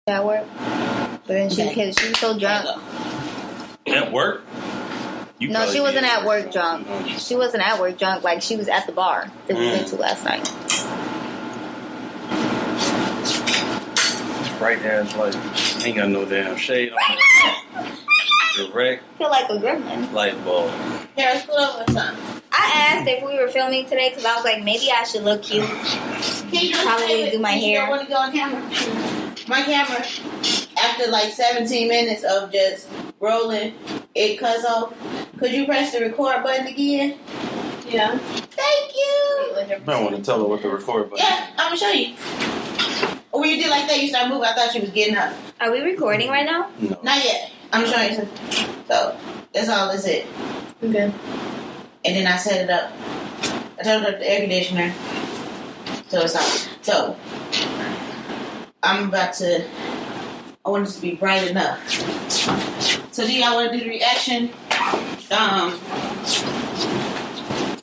at work. But then she was so drunk. At work? No, she wasn't at work drunk. She wasn't at work drunk. Like, she was at the bar that we went to last night. Right there, it's like, ain't got no damn shade on it. Direct. I feel like a gremlin. Light bulb. Harris, pull over or something. I asked if we were filming today because I was like, maybe I should look cute. Can you Probably do my hair. You don't want to go on camera? My camera, after like 17 minutes of just rolling, it cuts off. Could you press the record button again? Yeah. Thank you. I don't want to tell her what to record, but Yeah, I'm going to show you. When you did like that, you start moving. I thought you was getting up. Are we recording right now? no. Not yet. I'm showing you something. So, that's all that's it. Okay. And then I set it up. I turned up the air conditioner. So it's on. So, I'm about to, I want it to be bright enough. So do y'all want to do the reaction?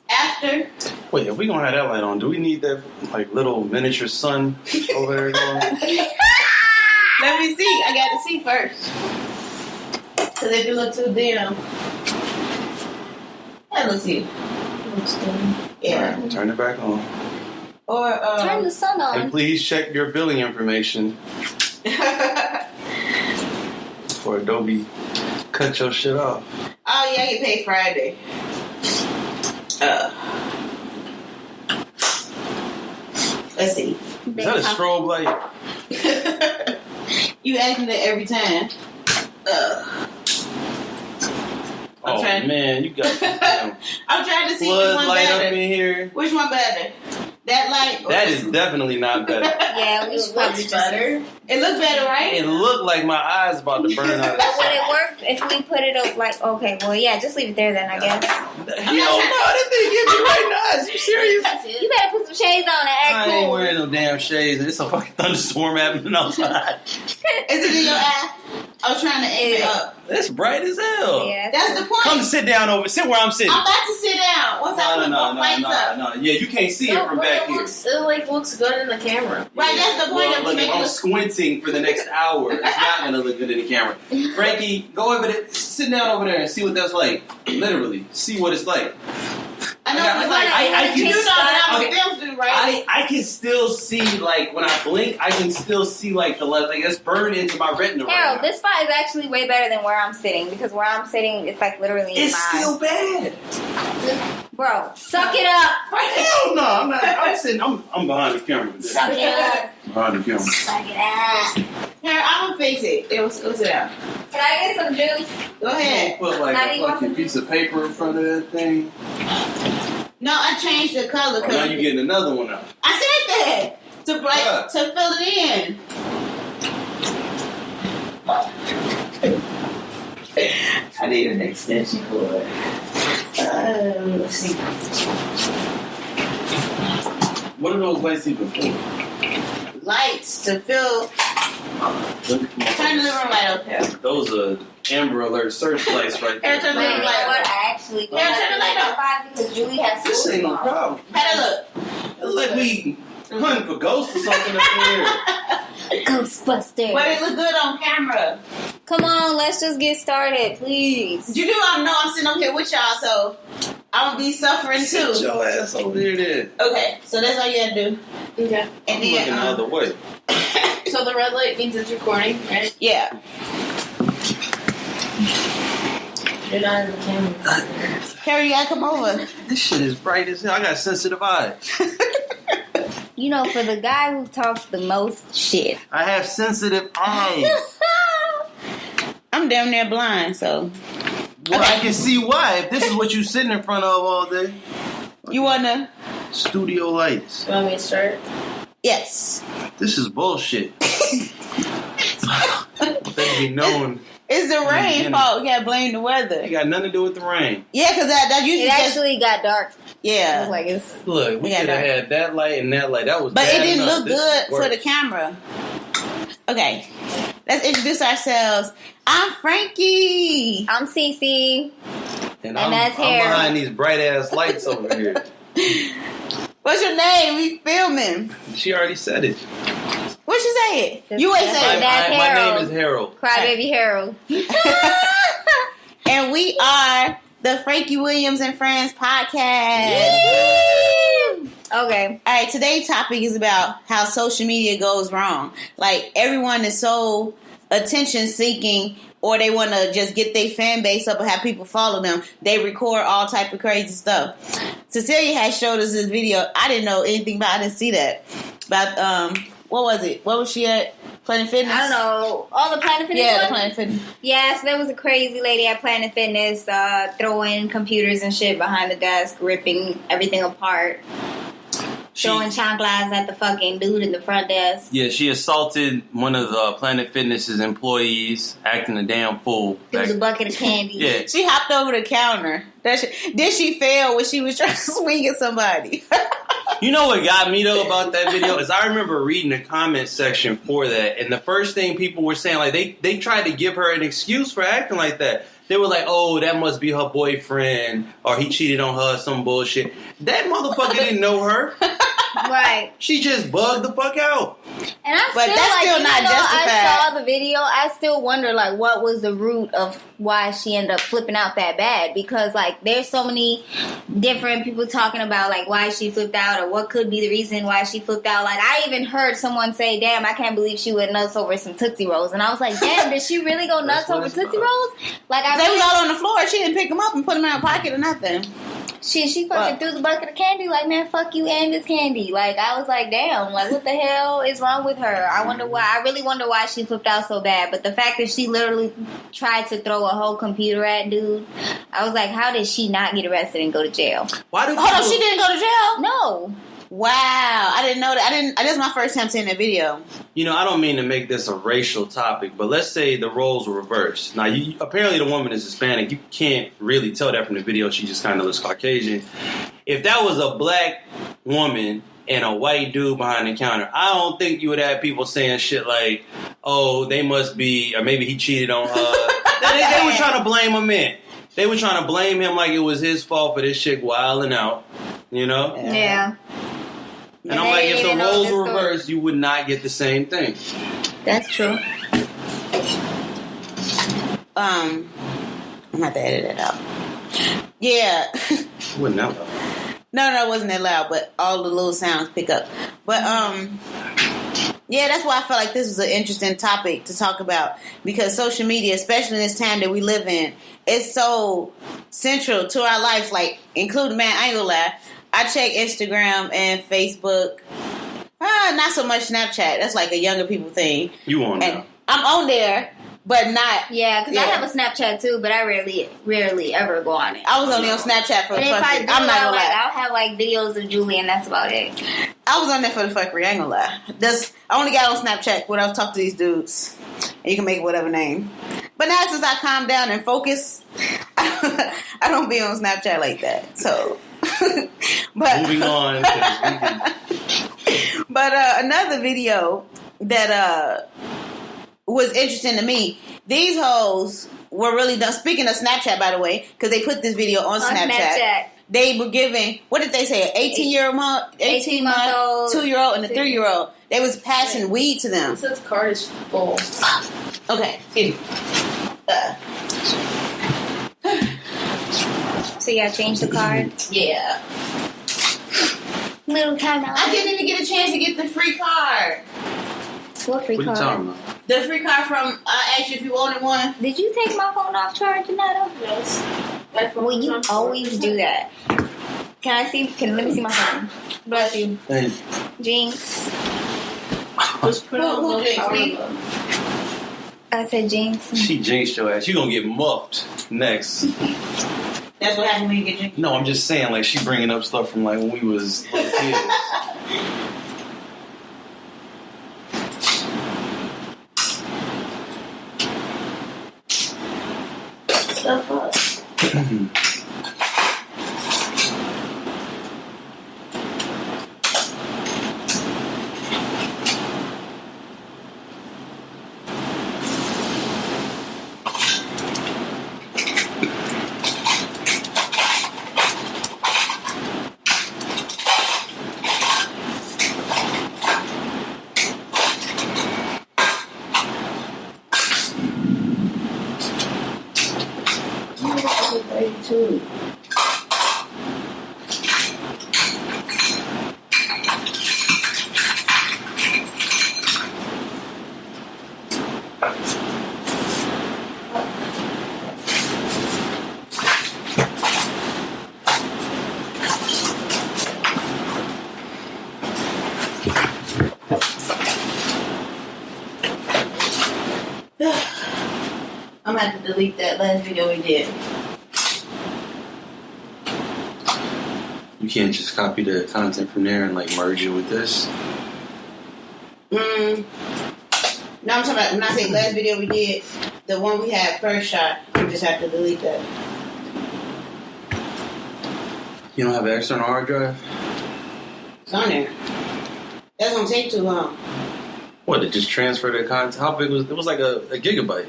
After? Wait, if we gonna have that light on, do we need that like little miniature sun over there going? Let me see. I got to see first. Because if it look too dim. Yeah, let's see. Looks good. Yeah. Alright, turn it back on. Or, Turn the sun And on. please check your billing information for Adobe. Cut your shit off. Oh, yeah, I get paid Friday. Let's see. Is that a strobe light? You ask me that every time. Oh trying- man, you got damn I'm trying to see which flood one light better. up in here. Which one better? That light? or That this is one? definitely not better. Yeah, we should probably just... better. It looked better, right? It looked like my eyes about to burn out. But would it work if we put it up like, okay, well, yeah, just leave it there then, I guess. Hell no, that thing get me right in the eyes. You serious? You better put some shades on and I act ain't cool. wearing no damn shades. It's a fucking thunderstorm happening outside. Is it in your eye? I was trying to aim it up. It's bright as hell. Yeah. That's the point. Come sit down over. Sit where I'm sitting. I'm about to sit down. Once I put both lights up. No. Yeah, you can't see it from back here. It looks good in the camera. Right, that's the point Well, of look, making if I'm it. squinting for the next hour, it's not gonna look good in the camera. Frankie, go over there, sit down over there and see what that's like. Literally, see what it's like. I know. I can- You know that I'm okay. supposed to, right? I can still see, like, when I blink, I can still see, like, the light, like, it's burned into my retina right Harold, now. this spot is actually way better than where I'm sitting because where I'm sitting, it's like literally in It's my still eyes. bad. Bro, suck it up. Hell no, I'm not. I'm sitting. I'm behind the camera. With this. Suck it up. Behind the camera. Suck it up. Here, I'm gonna fix it. It was it out. Can I get some juice? Go ahead. Put like Now a you want fucking some- piece of paper in front of that thing. No, I changed the color Oh, now because you're getting another one out. I said that to Yeah. to fill it in. I need an extension cord. Let's see. What are those lights even for? Lights to fill. Turn the living room light up here. Those are Amber Alert searchlights right Here, turn there. the Wait, living you light know what? up. I actually Yeah, turn the light up. because Julie has This school ain't no tomorrow. problem. How that look? It look like we hunting for ghosts or something up here. Ghostbusters. But it look good on camera. Come on, let's just get started, please. You do know I'm sitting up here with y'all, so I'm gonna be suffering Sit too. your ass over here then. Okay, so that's all you gotta do. Okay. And I'm looking the then, other way. So the red light means it's recording, right? yeah. You're not in the camera. Harry, you gotta come over. This shit is bright as hell. I got sensitive eyes. You know, for the guy who talks the most shit. I have sensitive eyes. I'm damn near blind, so. Well, I can see why. If this is what you sitting in front of all day. You wanna? Studio lights. You want me to start? Yes. This is bullshit. They be known. It's the rain fault. We gotta blame the It weather. got nothing to do with the rain. Yeah, because that usually It just. actually got dark. It Yeah. was like it's Look, we Yeah, could have no. had that light and that light. That was But it bad didn't enough. look This good is for the worse. camera. Okay. Let's introduce ourselves. I'm Frankie. I'm Cece. And And that's I'm hair. behind these bright ass lights over here. What's your name? We filming. She already said it. What she say it. You ain't say it. That's my name Harold. is Harold. Crybaby Harold. And we are the Frankie Williams and Friends podcast. Okay. All right, today's topic is about how social media goes wrong. Like, everyone is so attention seeking, or they want to just get their fan base up and have people follow them. They record all type of crazy stuff. Cecilia has showed us this video. I didn't know anything about. I didn't see that. About what was it? What was she at? Planet Fitness? I don't know. All the Planet Fitness Yeah, the ones? Planet Fitness. Yeah, so there was a crazy lady at Planet Fitness throwing computers and shit behind the desk, ripping everything apart, throwing chanclas at the fucking dude in the front desk. Yeah, she assaulted one of the Planet Fitness's employees, acting a damn fool. Threw the bucket of candy. Yeah. She hopped over the counter. Did she fail when she was trying to swing at somebody? You know what got me though about that video is I remember reading the comment section for that, and the first thing people were saying, like they tried to give her an excuse for acting like that. They were like, "Oh, that must be her boyfriend, or he cheated on her, some bullshit." That motherfucker didn't know her. Right. She just bugged the fuck out. And I But still, that's like, still even not though justified. I saw the video, I still wonder, like, what was the root of why she ended up flipping out that bad? Because, like, there's so many different people talking about, like, why she flipped out or what could be the reason why she flipped out. Like, I even heard someone say, damn, I can't believe she went nuts over some Tootsie Rolls. And I was like, damn, did she really go nuts That's what over it's Tootsie about. Rolls? Like, They was all on the floor. She didn't pick them up and put them in her pocket or nothing. She fucking threw the bucket of candy, like, man, fuck you and this candy. Like, I was like, damn, like, what the hell is wrong with her? I wonder why. I really wonder why she flipped out so bad. But the fact that she literally tried to throw a whole computer at dude, I was like, how did she not get arrested and go to jail? Why do Hold on, people- she didn't go to jail? No. Wow, I didn't know that. This is my first time seeing that video. You know, I don't mean to make this a racial topic, but let's say the roles were reversed. Now, apparently the woman is Hispanic. You can't really tell that from the video. She just kind of looks Caucasian. If that was a black woman and a white dude behind the counter, I don't think you would have people saying shit like, oh, they must be, or maybe he cheated on her. they were trying to blame a man. They were trying to blame him like it was his fault for this chick wilding out, you know? Yeah. And I'm like, if the roles were reversed, you would not get the same thing. That's true. I'm not to edit it out. Yeah. Wouldn't that loud? No, it wasn't that loud, but all the little sounds pick up. But, yeah, that's why I felt like this was an interesting topic to talk about. Because social media, especially in this time that we live in, is so central to our life. Like, including, man, I ain't gonna lie, I check Instagram and Facebook. Not so much Snapchat. That's like a younger people thing. You on And now. I'm on there, but not. Yeah, because I Yeah. have a Snapchat too, but I rarely ever go on it. I was only on Snapchat for the And if I fuckery. do, I'm not gonna lie. I'll have like videos of Julie, and that's about it. I was on there for the fuckery. I ain't gonna lie. I only got on Snapchat when I was talking to these dudes. And you can make it whatever name. But now since I calmed down and focus, I don't be on Snapchat like that. So, but Moving on. 'Cause we can- But another video that was interesting to me. These hoes were really done. Speaking of Snapchat, by the way, because they put this video on Snapchat. They were giving, what did they say, an 18-month, 18-month-old, 2-year-old, and a 3-year-old. They was passing weed to them. It says card is full. Okay, excuse me. So you gotta change the card. Yeah. Little time out. I didn't even get a chance to get the free card. What free What you card? talking about? The free card from, I asked you if you wanted one. Did you take my phone off charge, Janata? Yes. Well, you always do that. Can I see? Let me see my phone. Bless you, Hey, Jinx. Just put it on Who low drinks power me? mode. I said Jinx. she jinxed your ass. You gonna get muffed next. That's what happened when you get drink. No, I'm just saying, like, she bringing up stuff from, like, when we was little kids. The fuck? gonna have to delete that last video we did. You can't just copy the content from there and like merge it with this. No, I'm talking about when I say last video we did, the one we had first shot. You just have to delete that. You don't have an external hard drive? It's on there. That's gonna take too long. What, to just transfer the content? How big was it? It was like a gigabyte.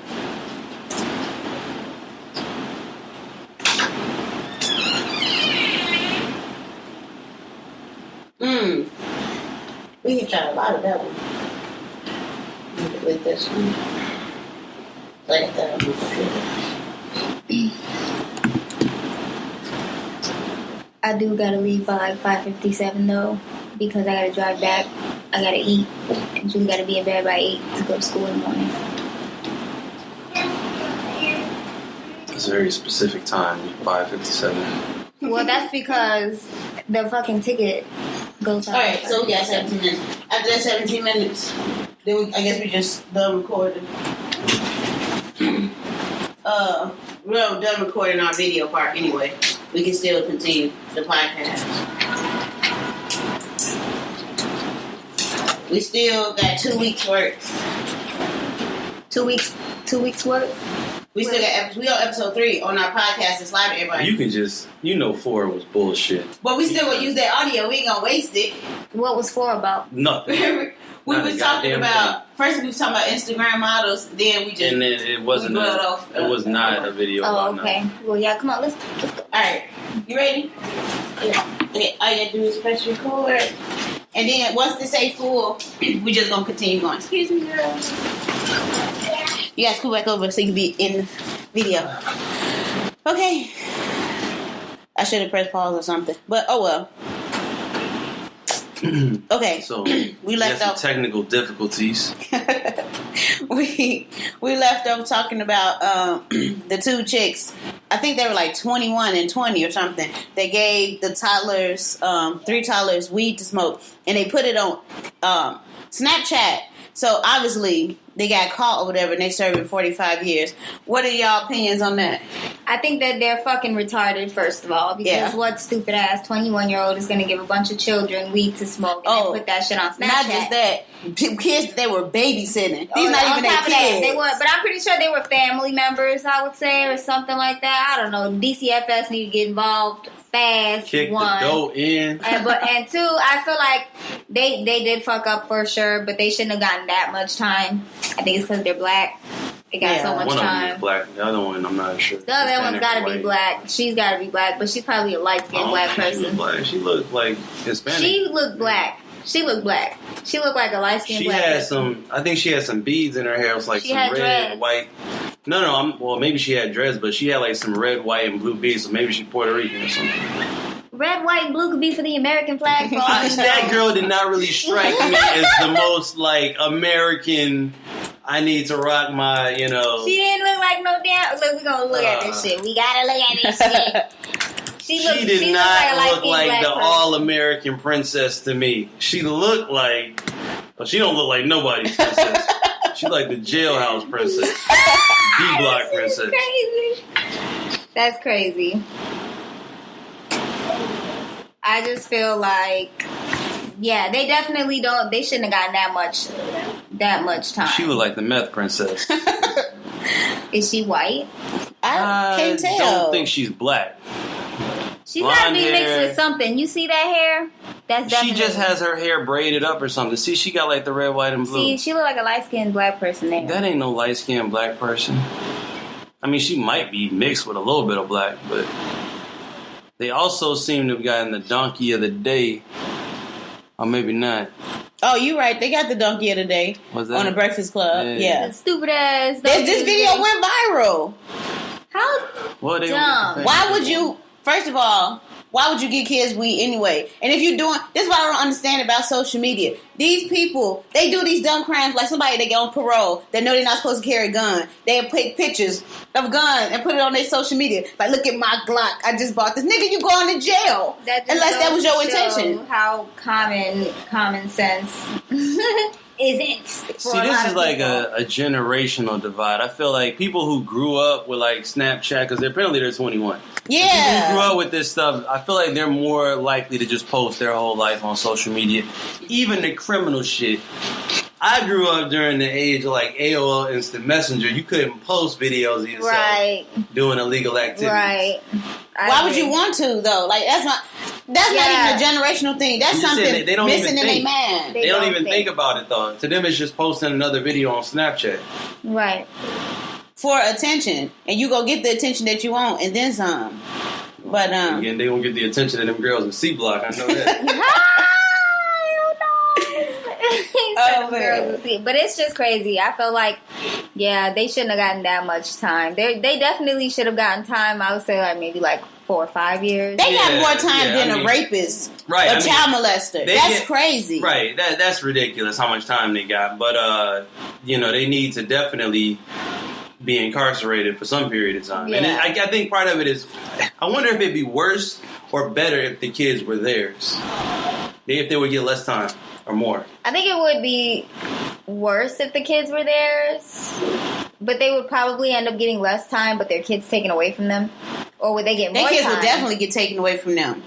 We can try a lot of that one. Let me delete this one. Like that on my computer. I do gotta leave by like 5:57 though, because I gotta drive back. I gotta eat, and Julie gotta be in bed by 8 to go to school in the morning. It's a very specific time, 5:57. Well, that's because the fucking ticket goes out. Alright, so we got 17 minutes. After that 17 minutes, then I guess we just done recording. We're done recording our video part anyway. We can still continue the podcast. We still got 2 weeks work. 2 weeks. 2 weeks work. We still got we on episode 3 on our podcast. It's live, everybody. You can just, 4 was bullshit. But we still gonna use that audio. We ain't gonna waste it. What was 4 about? Nothing. We Not was a talking goddamn about first we was talking about Instagram models. Then we just And then it wasn't. we dwelled off, It was not a video. Oh, about okay. nothing. Well, yeah. Come on, let's go. all right. You ready? Yeah. Okay. All you gotta do is press record, and then once this say full, we just gonna continue going. Excuse me, girl. You guys come back over so you can be in the video. Okay. I should have pressed pause or something, but oh well. Okay. So we left some off. technical difficulties. we left off talking about the 2 chicks. I think they were like 21 and 20 or something. They gave the toddlers, 3 toddlers, weed to smoke, and they put it on Snapchat. So obviously they got caught or whatever, and they served 45 years. What are y'all opinions on that? I think that they're fucking retarded, first of all, because what stupid ass 21-year-old is going to give a bunch of children weed to smoke and then put that shit on Snapchat? Not just that, kids they were babysitting. These not even their kids. They were, but I'm pretty sure they were family members, I would say, or something like that. I don't know. DCFS need to get involved fast. Kick the dough in. And 2, I feel like they did fuck up for sure, but they shouldn't have gotten that much time. I think it's because they're black. They got so much one time. Of them is black. The other one, I'm not sure. The other one's got to be black. She's got to be black, but she's probably a light-skinned black person. She looked like Hispanic. She looked black. She looked black. She looked like a light-skinned black person. I think she had some beads in her hair. It was like she some had red, dreads. white. No, maybe she had dreads, but she had like some red, white, and blue beads, so maybe she's Puerto Rican or something. Red, white, and blue could be for the American flag. That girl did not really strike me as the most like American. I need to rock my, She didn't look like no damn. Look, we gonna look at this shit. We gotta look at this shit. She did not look like the all-American princess to me. She looked like, but she don't look like nobody's princess. She like the jailhouse princess, D-block princess. Crazy. That's crazy. I just feel like, yeah, they definitely don't. They shouldn't have gotten that much time. She looked like the meth princess. Is she white? I can't tell. I don't think she's black. She's got to be mixed hair. with something. You see that hair? That's definitely. She just has her hair braided up or something. See, she got like the red, white, and blue. See, she look like a light-skinned black person there. That ain't no light-skinned black person. I mean, she might be mixed with a little bit of black, but they also seem to have gotten the donkey of the day. Or maybe not. Oh, you right. They got the donkey of the day Was that on the Breakfast Club. Yeah. The stupid ass. This video went viral. How Well, they dumb. Why would you, first of all, why would you give kids weed anyway? And if you're doing, this is what I don't understand about social media. These people, they do these dumb crimes like somebody that get on parole that know they're not supposed to carry a gun. They take pictures of a gun and put it on their social media. Like, look at my Glock. I just bought this. Nigga, you going to jail. Unless that was your intention. How common sense isn't. For See, a this lot is of like people. a generational divide. I feel like people who grew up with like Snapchat, because apparently they're 21. People who grew up with this stuff, I feel like they're more likely to just post their whole life on social media, even the criminal shit. I grew up during the age of like AOL Instant Messenger. You couldn't post videos of yourself Right. doing illegal activities. Right. Why would you want to though? Like that's not Yeah. even a generational thing. That's I'm just something saying they don't missing even in a think. man. They don't even think about it though. To them, it's just posting another video on Snapchat. Right. For attention, and you go get the attention that you want, and then some. But Again, they don't get the attention of them girls in C Block. I know that. Oh, man. But it's just crazy. I feel like, yeah, they shouldn't have gotten that much time. They definitely should have gotten time. I would say like maybe like 4 or 5 years. they got Yeah, more time yeah, than I a mean- rapist, Right, a I mean, child molester. they That's get- crazy. Right, that's ridiculous how much time they got. But they need to definitely be incarcerated for some period of time. And Yeah. I think part of it is, I wonder if it'd be worse or better if the kids were theirs. If they would get less time or more. I think it would be worse if the kids were theirs, but they would probably end up getting less time, but their kids taken away from them. Or would they get more Their kids time? will definitely get taken away from them.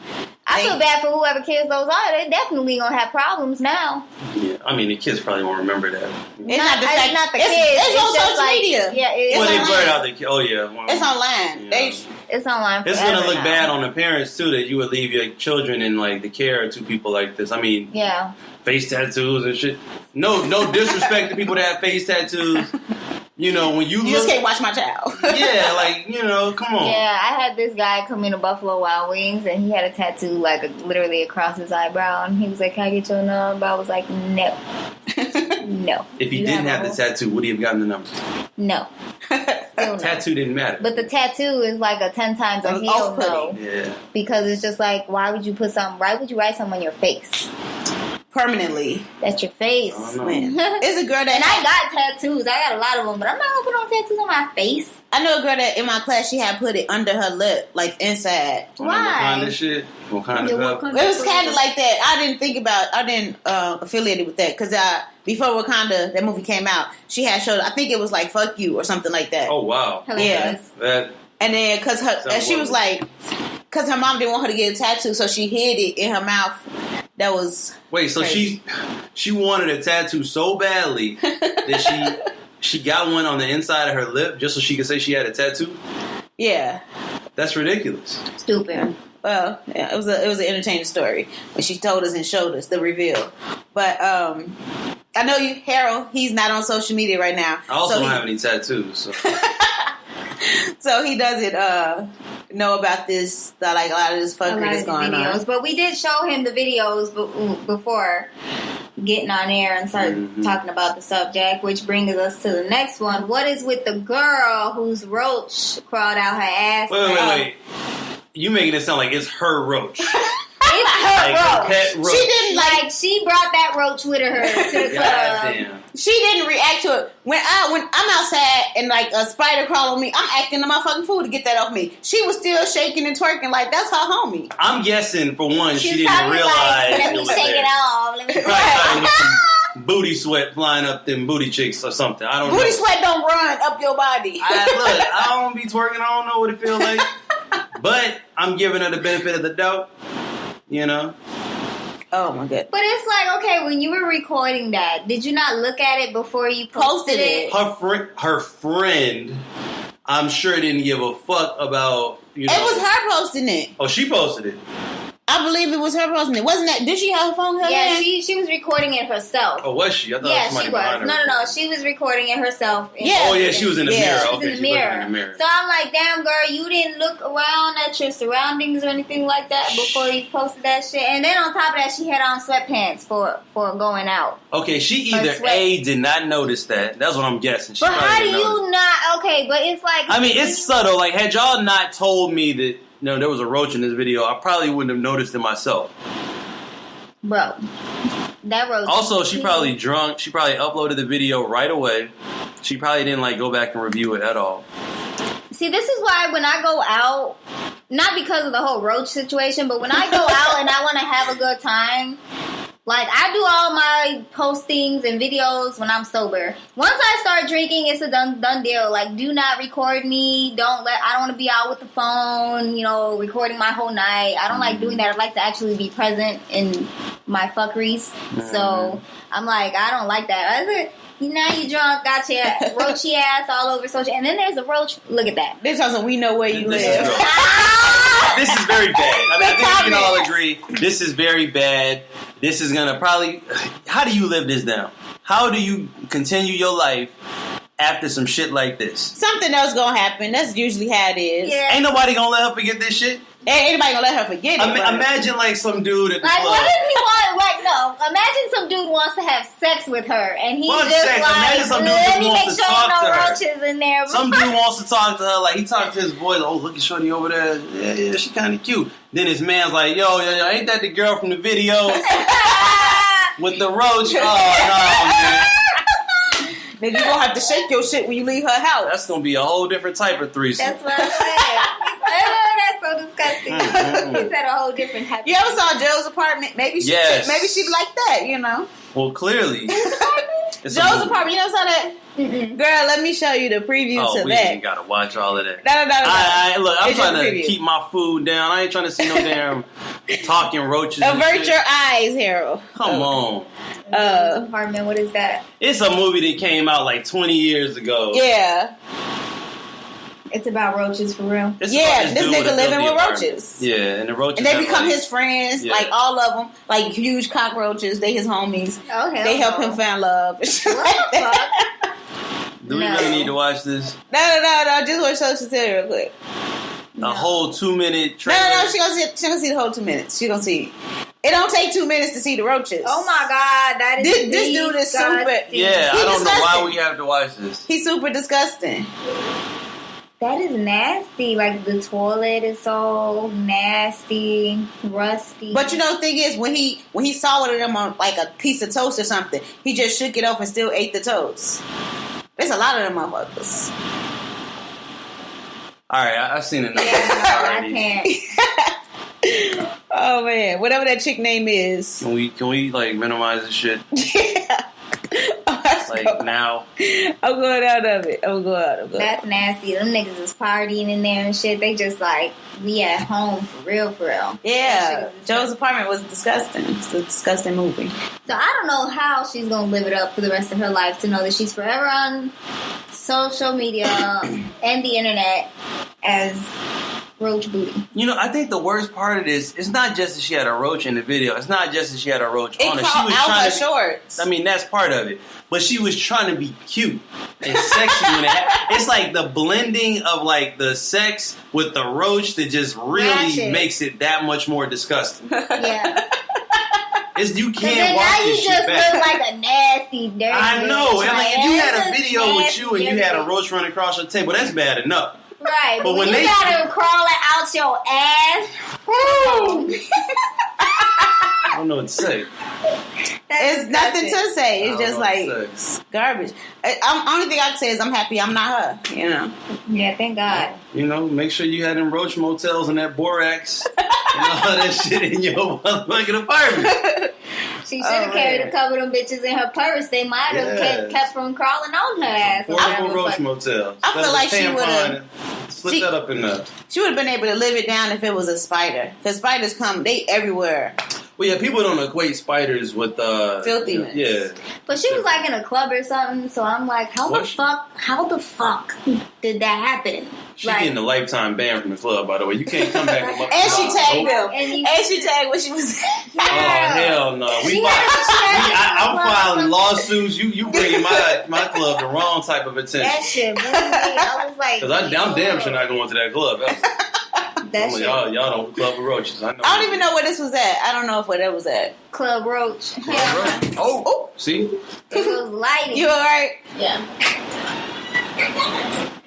I feel bad for whoever kids those are. They definitely gonna have problems now. Yeah, I mean, the kids probably won't remember that. It's not the fact. not the it's, kids. It's on just social like- media. Yeah, it's Well, they online. blurred out the kids. Oh, yeah. Well, It's online. Yeah. It's online. It's going to forever look now. bad on the parents, too, that you would leave your children in, like, the care of two people like this. I mean, Yeah. face tattoos and shit. No disrespect to people that have face tattoos. You know, when you You just look... can't watch my child. Yeah, like, come on. Yeah, I had this guy come into Buffalo Wild Wings and he had a tattoo like literally across his eyebrow, and he was like, "Can I get your number?" I was like, "No, no." If he You didn't have a the whole- tattoo, would he have gotten the number? No. Still no. Tattoo didn't matter. But the tattoo is like a 10 times a It was hell no, off-putting. Yeah. because it's just like, why would you put something? Why would you write something on your face? Permanently. That's your face. I don't know. Man. It's a girl that And I got tattoos. I got a lot of them, but I'm not gonna put on tattoos on my face. I know a girl that in my class, she had put it under her lip, like inside. On Why? that Wakanda shit. Wakanda Yeah, Velvet. Wakanda. It was kind of like that. I didn't affiliate it with that because before Wakanda, that movie came out, she had showed. I think it was like "fuck you" or something like that. Oh, wow. Hilarious. That... And then because Sounds she was lovely. like, because her mom didn't want her to get a tattoo, so she hid it in her mouth. That was Wait, so crazy. she wanted a tattoo so badly that she got one on the inside of her lip just so she could say she had a tattoo? Yeah. That's ridiculous. Stupid. Well, yeah, it was an entertaining story when she told us and showed us the reveal. But I know you, Harold. He's not on social media right now. I also so don't have any tattoos. So. So he doesn't know about this. Like a lot of this A lot fuckery of that's the going videos, on. but we did show him the videos before getting on air and start talking about the subject, which brings us to the next one. What is with the girl whose roach crawled out her ass? Wait. You making it sound like it's her roach. It's her Like her roach. pet roach. She didn't Like she brought that roach with her to the club. Goddamn. She didn't react to it when I'm outside and like a spider crawl on me. I'm acting the motherfucking fool to get that off me. She was still shaking and twerking like that's her homie. I'm guessing, for one, she She's didn't probably realize like, let it me was shake there. it off. Let me Probably thought it was some booty sweat flying up them booty cheeks or something. I don't know. Booty sweat don't run up your body. I don't be twerking. I don't know what it feels like. But I'm giving her the benefit of the doubt. You know? Oh my god. But it's like, okay, when you were recording that, did you not look at it before you posted it? Her friend, I'm sure didn't give a fuck about, you know. It was her posting it. Oh, she posted it. I believe it was her posting it. Wasn't that? Did she have a phone? In her Yeah, hand? she was recording it herself. Oh, was she? I thought Yeah, somebody she behind was. her. No. She was recording it herself. Yeah. Oh, yeah, she was in the Yeah. mirror. She was Okay, in the she was mirror. in the mirror. So I'm like, damn, girl, you didn't look around at your surroundings or anything like that before you posted that shit. And then on top of that, she had on sweatpants for going out. Okay, she either sweat. A, did not notice that. That's what I'm guessing. She But probably how do didn't notice. you not? Okay, but it's like, I mean, it's subtle. Like, had y'all not told me that, there was a roach in this video, I probably wouldn't have noticed it myself. bro, that road. Also, she probably drunk. She probably uploaded the video right away. She probably didn't, go back and review it at all. See, this is why when I go out, not because of the whole roach situation, but when I go out and I want to have a good time, Like, I do all my postings and videos when I'm sober. Once I start drinking, it's a done deal. Like, do not record me. I don't want to be out with the phone, recording my whole night. I don't like doing that. I like to actually be present in my fuckeries. So, I'm like, I don't like that. Now you drunk, got your roachy ass all over social. And then there's a roach. Look at that. This also, we know where you live. This is very bad. I think we can all agree. This is very bad. This is going to probably... How do you live this down? How do you continue your life after some shit like this? Something else going to happen. That's usually how it is. Yeah. Ain't nobody going to let her forget this shit? Ain't anybody going to let her forget it. Imagine like some dude at the club. What if he imagine some dude wants to have sex with her and he's just sex. Imagine some dude let me wants make to sure talk no to her. roaches in there. Some dude wants to talk to her, like he talked to his boys. Oh, look at Shorty over there. Yeah, she kind of cute. Then his man's like, yo, ain't that the girl from the video with the roach? Oh no, man. Then you gonna have to shake your shit when you leave her house. That's gonna be a whole different type of threesome. That's what I'm saying. That's so disgusting. He said a whole different type. You ever saw Joe's apartment? Maybe she like that, Well, clearly. Joe's apartment. You never saw that? Mm-mm. Girl, let me show you the preview to we that. ain't gotta watch all of that. No. Look, I'm It's trying just to preview. keep my food down. I ain't trying to see no damn talking roaches. and Avert shit. your eyes, Harold. Come on. Apartment. What is that? It's a movie that came out like 20 years ago. Yeah. It's about roaches for real. It's Yeah, about this dude nigga a living filthy with apartment. roaches. Yeah, and the roaches. And they have, become like- his friends, Yeah. like all of them, like huge cockroaches. They his homies. Oh, hell They help no. him find love. What the fuck? Do we No. really need to watch this? No. Just watch Social Security real quick. A whole 2-minute No. trailer. She gonna see the whole 2 minutes. She gonna see. It don't take 2 minutes to see the roaches. Oh my god, that is This dude is super. Yeah, He I don't know why disgusting. we have to watch this. He's super disgusting. That is nasty. Like the toilet is so nasty, rusty. But the thing is, when he saw one of them on like a piece of toast or something, he just shook it off and still ate the toast. There's a lot of them motherfuckers. All right, I've seen enough. yeah, no, I already. can't. Oh man, whatever that chick name is. Can we like minimize this shit? Yeah. Like now? I'm going out of it. That's nasty. Them niggas is partying in there and shit. They just like we at home for real. Yeah, Joe's apartment was disgusting. It's a disgusting movie. So I don't know how she's gonna live it up for the rest of her life to know that she's forever on social media and the internet as roach booty. I think the worst part of this is not just that she had a roach in the video. It's not just that she had a roach It on her. She called was out trying her to. shorts. I mean, that's part of it. But she was trying to be cute and sexy. It's like the blending of like the sex with the roach that just really Ratchet. makes it that much more disgusting. Yeah. You But can't then watch now you this shit just back. look like a nasty, dirty. I know. bitch. And like, if you had a video with nasty, you and you had a dirty. roach running across your table, that's bad enough. Right, but when when they- you got her crawling out your ass. I don't know what to say. It's nothing to say. It's I just don't know what to say. garbage. Only thing I can say is I'm happy I'm not her. Yeah, thank God. Make sure you had them roach motels and that borax and all that shit in your motherfucking apartment. She should have carried man. a couple of them bitches in her purse. They might have Yes. kept from crawling on her ass. or Portable whatever, roach but- motel. I feel Instead of like a she would've- tampon, Slip that up in there. She would have been able to live it down if it was a spider. Because spiders they everywhere. Well, yeah, people don't equate spiders with Filthiness. Yeah, But she was like in a club or something, so I'm like, how the fuck did that happen? she Like- getting a lifetime ban from the club. By the way, you can't come back. And she tagged them. And you- And she tagged what she was. Oh hell no! She had I'm to filing something. lawsuits. You bringing my club the wrong type of attention. That shit blew me. I was like, Because I'm damn sure not going to that club. that shit. Y'all don't club with roaches. I know. I don't even know where this was at. I don't know where that was at. Club Roach. Oh, see? It was lighting. You alright? Yeah.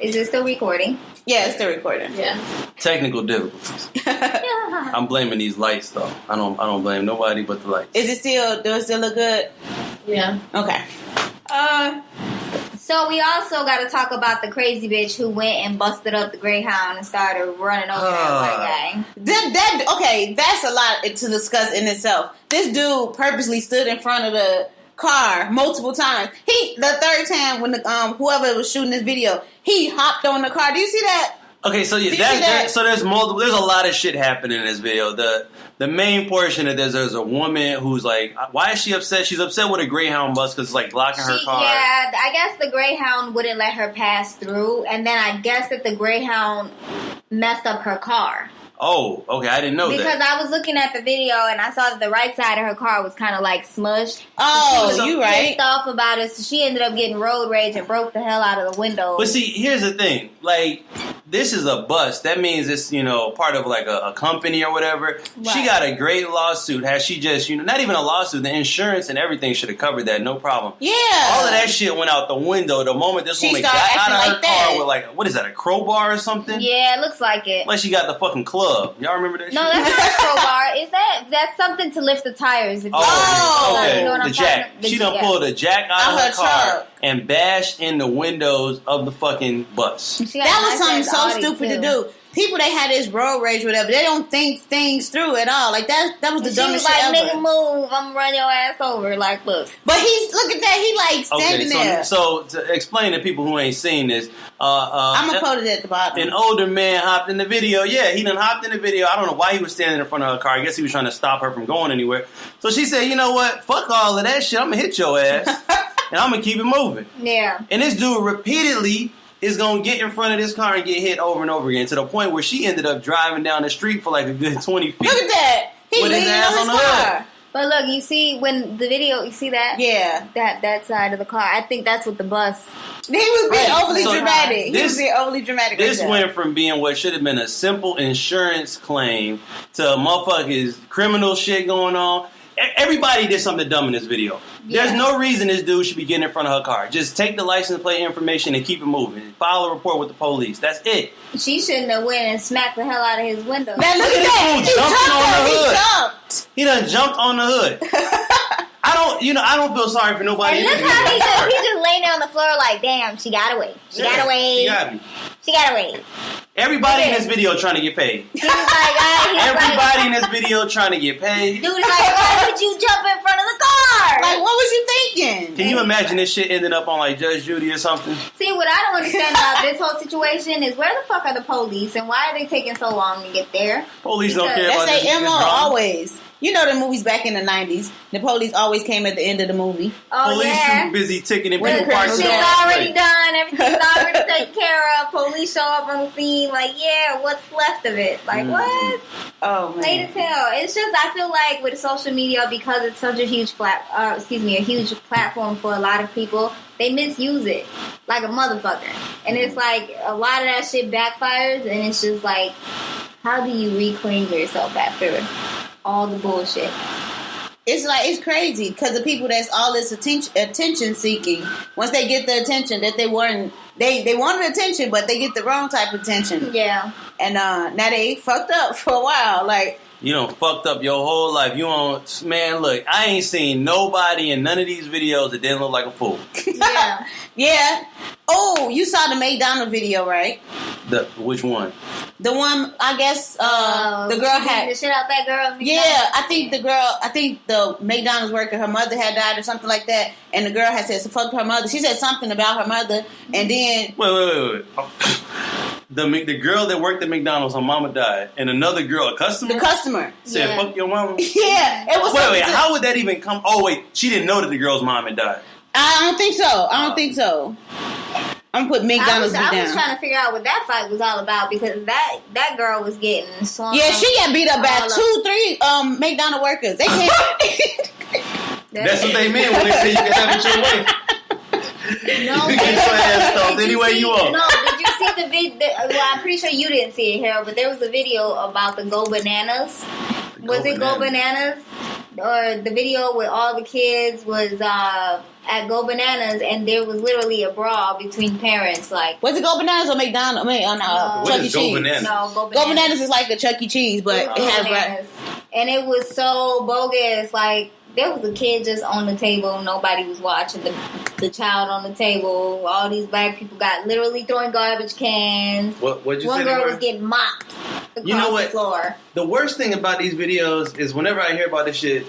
Is it still recording? Yeah, it's still recording. Yeah. Technical difficulties. Yeah. I'm blaming these lights though. I don't blame nobody but the lights. Is it still? Do it still look good? Yeah. Okay. So we also got to talk about the crazy bitch who went and busted up the Greyhound and started running over that white guy. Okay, that's a lot to discuss in itself. This dude purposely stood in front of the car multiple times. The third time when the whoever was shooting this video, he hopped on the car. Do you see that? Okay, so there's multiple. There's a lot of shit happening in this video. The main portion of this, there's a woman who's like, why is she upset? She's upset with a Greyhound bus because it's like blocking her car. Yeah, I guess the Greyhound wouldn't let her pass through, and then I guess that the Greyhound messed up her car. Oh, okay, I didn't know that. Because I was looking at the video and I saw that the right side of her car was kind of like smushed. Oh, she was you right. pissed off about it, so she ended up getting road rage and broke the hell out of the window. But see, here's the thing. Like, this is a bus. That means it's, part of like a company or whatever. Right. She got a great lawsuit. Has she just, not even a lawsuit. The insurance and everything should have covered that. No problem. Yeah. All of that shit went out the window the moment this woman got out of her car with like, what is that, a crowbar or something? Yeah, it looks like it. Like she got the fucking club. Y'all remember that shit? No, that's not a crowbar. That's something to lift the tires. Okay. You know what the I'm jack. She done pulled a jack out of her car and bashed in the windows of the fucking bus. That was something so stupid to do. People that had this road rage or whatever, they don't think things through at all. Like that was the dumbest shit ever. Nigga, move! I'm gonna run your ass over. Like, look. But look at that. He like standing there. So to explain to people who ain't seen this, I'm gonna put it at the bottom. An older man hopped in the video. Yeah, he done hopped in the video. I don't know why he was standing in front of her car. I guess he was trying to stop her from going anywhere. So she said, "You know what? Fuck all of that shit. I'm gonna hit your ass, and I'm gonna keep it moving." Yeah. And this dude repeatedly is going to get in front of this car and get hit over and over again to the point where she ended up driving down the street for like a good 20 feet. Look at that. He leaning on his car. But look, you see when the video, you see that? Yeah. That side of the car. I think that's what the bus. He was being overly dramatic. He was being overly dramatic. This went from being what should have been a simple insurance claim to motherfuckers criminal shit going on. Everybody did something dumb in this video. Yeah. There's no reason this dude should be getting in front of her car. Just take the license plate information and keep it moving. File a report with the police. That's it. She shouldn't have went and smacked the hell out of his window. Man, look at that. He done jumped on the hood. I don't feel sorry for nobody. And look how he just laying there on the floor like, damn, she got away. She got away. She got me. She got away. Everybody in this video trying to get paid. Everybody in this video trying to get paid. Dude is like, why would you jump in front of the car? Like, what was you thinking? Can you imagine this shit ended up on like Judge Judy or something? See, what I don't understand about this whole situation is where the fuck are the police and why are they taking so long to get there? Police don't care about this. That's their MO always. You know the movies back in the 90s. The police always came at the end of the movie. Oh, police too busy ticketing people parking. Shit's already done. Everything's already taken care of. Police show up on the scene like, yeah, what's left of it? Like, what? Oh, man. Late as hell. It's just, I feel like with social media, because it's such a huge a huge platform for a lot of people, they misuse it like a motherfucker. And it's like, a lot of that shit backfires, and it's just like, how do you reclaim yourself after all the bullshit? It's crazy because the people that's all this attention seeking, once they get the attention that they wanted attention, but they get the wrong type of attention. Yeah. And now they fucked up for a while. Like, you done fucked up your whole life. Man, look, I ain't seen nobody in none of these videos that didn't look like a fool. Yeah. Yeah. Oh, you saw the McDonald's video, right? Which one? The one, I guess, the girl had the shit out that girl. Yeah, I think the McDonald's worker, her mother had died or something like that, and the girl had said, so fuck her mother. She said something about her mother, and then... Wait. The girl that worked at McDonald's, her mama died, and another girl, a customer? The customer. Said, fuck your mama? Yeah. It was wait, how would that even come... Oh, wait, she didn't know that the girl's mom had died. I don't think so. I'm gonna put McDonald's down. I was trying to figure out what that fight was all about because that girl was getting swung. Yeah, she got beat up by 2-3 McDonald's workers. They can't. That's what they meant when they say you can have it your way. No, you can get your ass stomped any way you want. No, did you see the video? Well, I'm pretty sure you didn't see it, Harold, but there was a video about the Go Bananas. Was it Go Bananas? Or the video with all the kids was at Go Bananas, and there was literally a brawl between parents. Like, was it Go Bananas or McDonald's? Chuck E. Cheese. Bananas? No, Go Bananas. Go Bananas is like a Chuck E. Cheese, but it has Bananas. And it was so bogus. Like, there was a kid just on the table. Nobody was watching. The the child on the table. All these black people got literally throwing garbage cans. What'd you One say? girl was getting mopped across You know what? the floor. The worst thing about these videos is whenever I hear about this shit,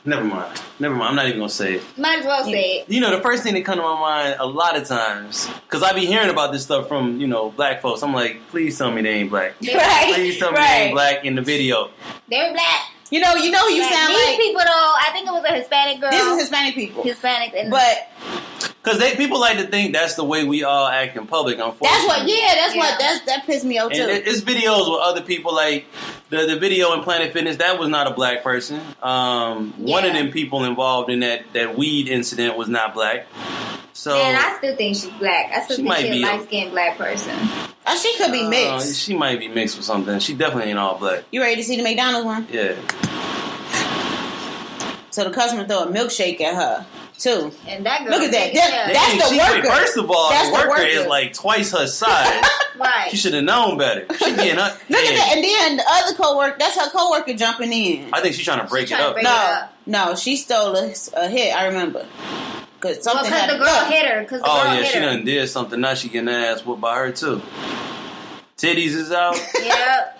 never mind. I'm not even gonna say it. Might as well say it. You know, the first thing that comes to my mind a lot of times, because I be hearing about this stuff from, black folks. I'm like, please tell me they ain't black. Right. Please tell me they ain't black in the video. They're black. You know who you sound These like. people, though, I think it was a Hispanic girl. This is Hispanic people. Hispanic. And But Because people like to think that's the way we all act in public, unfortunately. that pissed me off too. And it's videos with other people, like the video in Planet Fitness, that was not a black person. One of them people involved in that weed incident was not black. So man, I still think she's black. I still She think might she's a be a- light-skinned black person. She could be mixed. she might be mixed with something. She definitely ain't all black. You ready to see the McDonald's one? Yeah. So the customer throw a milkshake at her too. And that girl, Look at that. yeah, That's the worker. First of all, That's the the worker worker. is like twice her size. right. She should have known better. She getting her. Look at that. And then the other coworker, that's her coworker jumping in. I think she's trying to break She it trying to up. break it up. No, she stole a hit. I remember. Because Well, something because the happened. girl Look. hit her. Because the Oh girl yeah, hit she her. done did something. Now she getting her ass whooped by her too. Titties is out. Yep.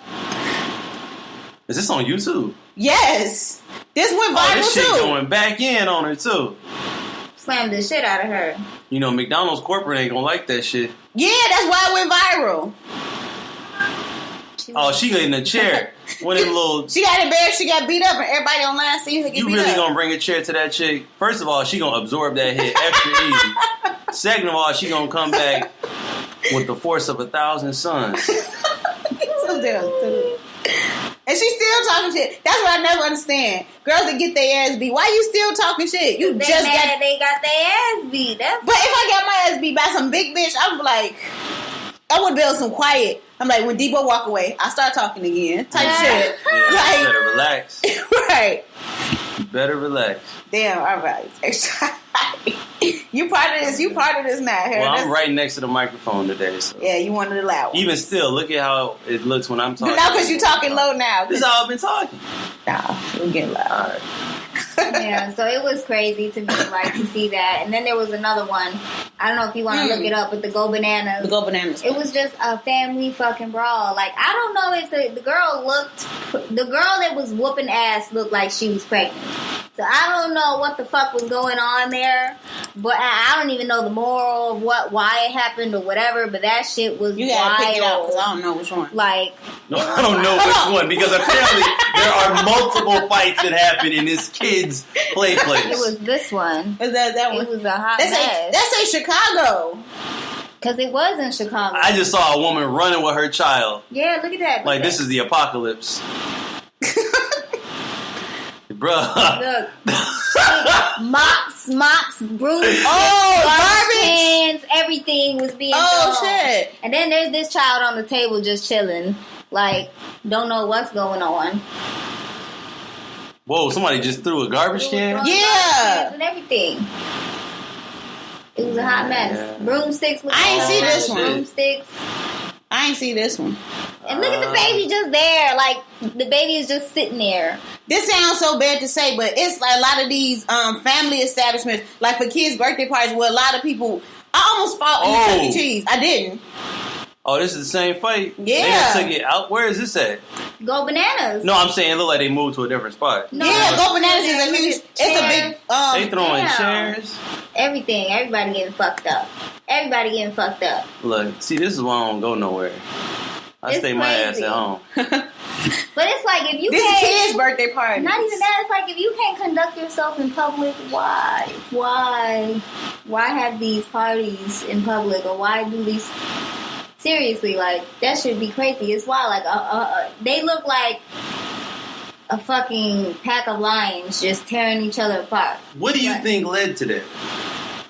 Is this on YouTube? Yes. This went Oh, viral this shit too. going back in on her too. Slammed the shit out of her. You know, McDonald's corporate ain't gonna like that shit. Yeah, that's why it went viral. Oh, she in the chair. One of them little. She got embarrassed. She got beat up, and everybody online seen her get You beat really up. gonna bring a chair to that chick? First of all, she gonna absorb that hit extra easy. Second of all, she gonna come back with the force of 1,000 suns. So damn stupid. And she's still talking shit. That's what I never understand. Girls that get their ass beat. Why you still talking shit? You They just mad got. they got their ass beat. That's But if I got my ass beat by some big bitch, I'm like, I would build some quiet. I'm like, when Debo walk away, I start talking again. Type shit. Yeah, you Like, better relax. right. You better relax. Damn, all right. You part of this. You part of this now. Harry. Well, That's- I'm right next to the microphone today, so. Yeah, you wanted it loud. Even still, look at how it looks when I'm talking. Now because you talking low now. This is how I've been talking. Nah, we're getting loud. All right. yeah, so it was crazy to me, like, to see that. And then there was another one. I don't know if you want to look it up, but the Go Bananas. The Go Bananas. It was just a family fucking brawl. Like, I don't know if the girl the girl that was whooping ass looked like she was pregnant. So I don't know what the fuck was going on there, but I don't even know the moral of why it happened or whatever. But that shit was You gotta pick it out wild. because I don't know which one. Like, No, I don't know which one because apparently there are multiple fights that happen in this kid's play place. it was this one. Is that It one? was a hot That's mess a Chicago. because it was in Chicago. I just saw a woman running with her child. Yeah, look at that. Look Like, at this is the apocalypse. Bruh. that. Look, mops, brooms, Oh, garbage garbage. cans, everything was being Oh thrown. shit. And then there's this child on the table just chilling, like, don't know what's going on. Whoa, somebody just threw a garbage can? Throwing Yeah. garbage cans and everything. It was a hot mess. Yeah. Broomsticks. I ain't see this one. Broomsticks. I ain't see this one. And look at the baby just there. Like, the baby is just sitting there. This sounds so bad to say, but it's like a lot of these family establishments, like for kids' birthday parties, where a lot of people. I almost fought in the Chuck E. Cheese. I didn't. Oh, this is the same fight? Yeah. They done took it out. Where is this at? Go Bananas. No, I'm saying it looked like they moved to a different spot. No, Yeah, it's Go Bananas is a look huge. at It's a chairs. big. They throwing Damn. chairs. Everything. Everybody getting fucked up. Everybody getting fucked up. Look, see, this is why I don't go nowhere. I It's stay my ass crazy. at home. But it's like, if you This is can't... kids' birthday party. Not even that. It's like, if you can't conduct yourself in public, why? Why have these parties in public? Or why do these... Seriously, like, that should be crazy. It's wild. Like, they look like a fucking pack of lions just tearing each other apart. What do you Right. think led to that?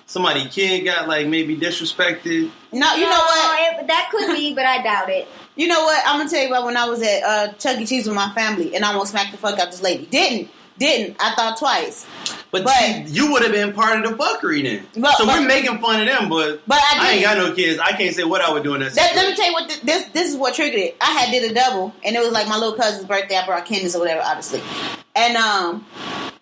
Somebody kid got, like, maybe disrespected? No, you know what? That could be, but I doubt it. You know what? I'm gonna tell you about when I was at Chuck E. Cheese with my family, and I almost smacked the fuck out this lady. Didn't. I thought twice. But But- see, you would have been part of the fuckery then. But- We're making fun of them, but But I ain't got no kids. I can't say what I would do in that Let me situation. tell you what this is what triggered it. I had did a double, and it was like my little cousin's birthday. I brought Candace or whatever, obviously. And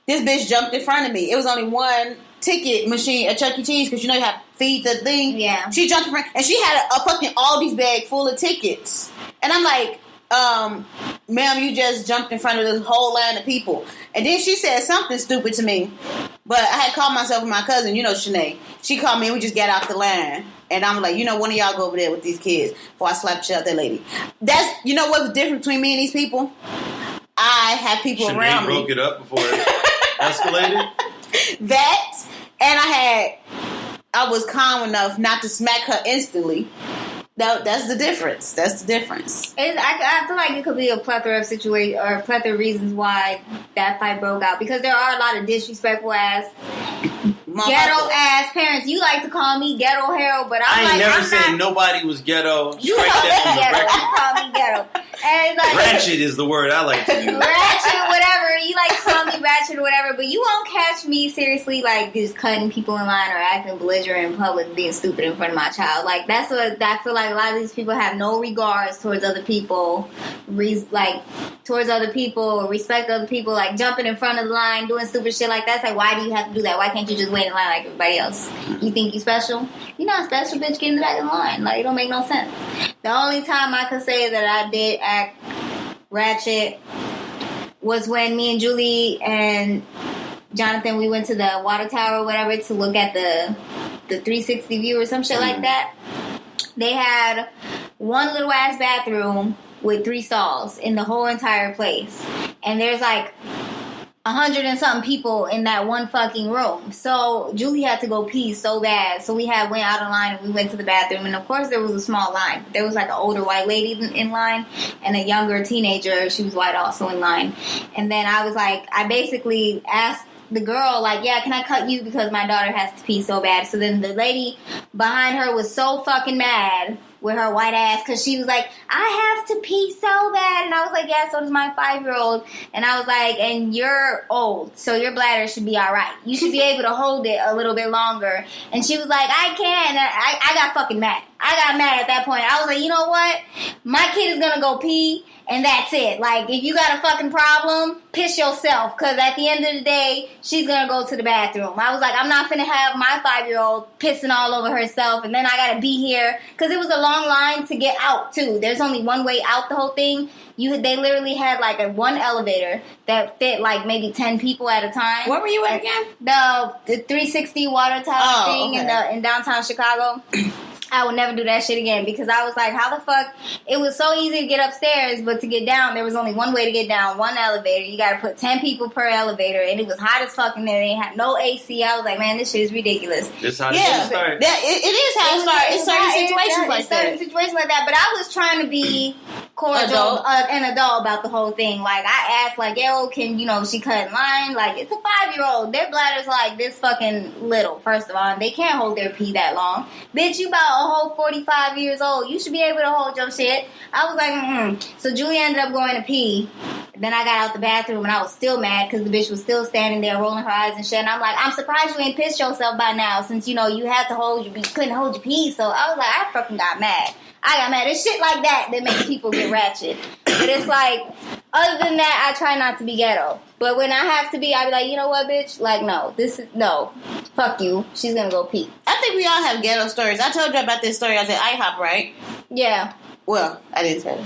this bitch jumped in front of me. It was only one ticket machine at Chuck E. Cheese because you have to feed the thing. Yeah. She jumped in front, and she had a fucking Aldi's bag full of tickets. And I'm like, ma'am, you just jumped in front of this whole line of people. And then she said something stupid to me. But I had called myself and my cousin, Shanae. She called me and we just got out the line. And I'm like, one of y'all go over there with these kids before I slap the shit out that lady. That's, what's the difference between me and these people? I have people Shanae around me. broke it up before it escalated? That, and I was calm enough not to smack her instantly. That's the difference. That's the difference. I feel like it could be a plethora of situations or a plethora of reasons why that fight broke out. Because there are a lot of disrespectful ass, ghetto ass parents. You like to call me Ghetto Harold, but I'm never said nobody was ghetto. You know that ghetto. You call me ghetto. And it's like, ratchet is the word I like to use. Ratchet, whatever. You like to call me ratchet or whatever, but you won't catch me seriously like just cutting people in line or acting belligerent in public, being stupid in front of my child. Like that's what I feel like. A lot of these people have no regards towards other people, respect other people, like jumping in front of the line, doing stupid shit like that. It's like, why do you have to do that? Why can't you just wait in line like everybody else? You think you special? You're not special, bitch. Get in the back of the line. Like, it don't make no sense. The only time I could say that I did act ratchet was when me and Julie and Jonathan, we went to the water tower or whatever to look at the 360 view or some shit like that. They had one little ass bathroom with 3 stalls in the whole entire place. And there's like 100 and something people in that one fucking room. So Julie had to go pee so bad. So we went out of line and we went to the bathroom. And of course there was a small line. There was like an older white lady in line and a younger teenager. She was white also in line. And then I was like, I basically asked the girl, like, yeah, can I cut you because my daughter has to pee so bad. So then the lady behind her was so fucking mad with her white ass because she was like, I have to pee so bad. And I was like, yeah, so does my 5-year-old. And I was like, and you're old, so your bladder should be all right. You should be able to hold it a little bit longer. And she was like, I can. I got fucking mad. I got mad at that point. I was like, you know what? My kid is going to go pee. And that's it. Like, if you got a fucking problem, piss yourself. Because at the end of the day, she's going to go to the bathroom. I was like, I'm not finna have my 5-year-old pissing all over herself. And then I got to be here. Because it was a long line to get out, too. There's only one way out the whole thing. They literally had, like, one elevator that fit, like, maybe 10 people at a time. Where were you at again? The 360 water tower thing okay. in downtown Chicago. I would never do that shit again because I was like, how the fuck? It was so easy to get upstairs, but to get down, there was only one way to get down, one elevator. You got to put 10 people per elevator, and it was hot as fuck in there. They had no AC. I was like, man, this shit is ridiculous. This how it started. It is how it started. It's certain situations like that. Certain situations like that. But I was trying to be cordial, an adult about the whole thing. Like, I asked, like, yo, can, she cut in line? Like, it's a 5-year-old. Their bladder's like this fucking little, first of all, and they can't hold their pee that long. Bitch, you about a whole 45 years old. You should be able to hold your shit. I was like, So Julie ended up going to pee. Then I got out the bathroom and I was still mad because the bitch was still standing there rolling her eyes and shit. And I'm like, I'm surprised you ain't pissed yourself by now since, you had to couldn't hold your pee. So I was like, I fucking got mad. It's shit like that makes people get ratchet. But it's like, other than that, I try not to be ghetto. But when I have to be, I be like, you know what, bitch? Like, no. Fuck you. She's gonna go pee. I think we all have ghetto stories. I told you about this story. I was at IHOP, right? Yeah. Well, I didn't tell you.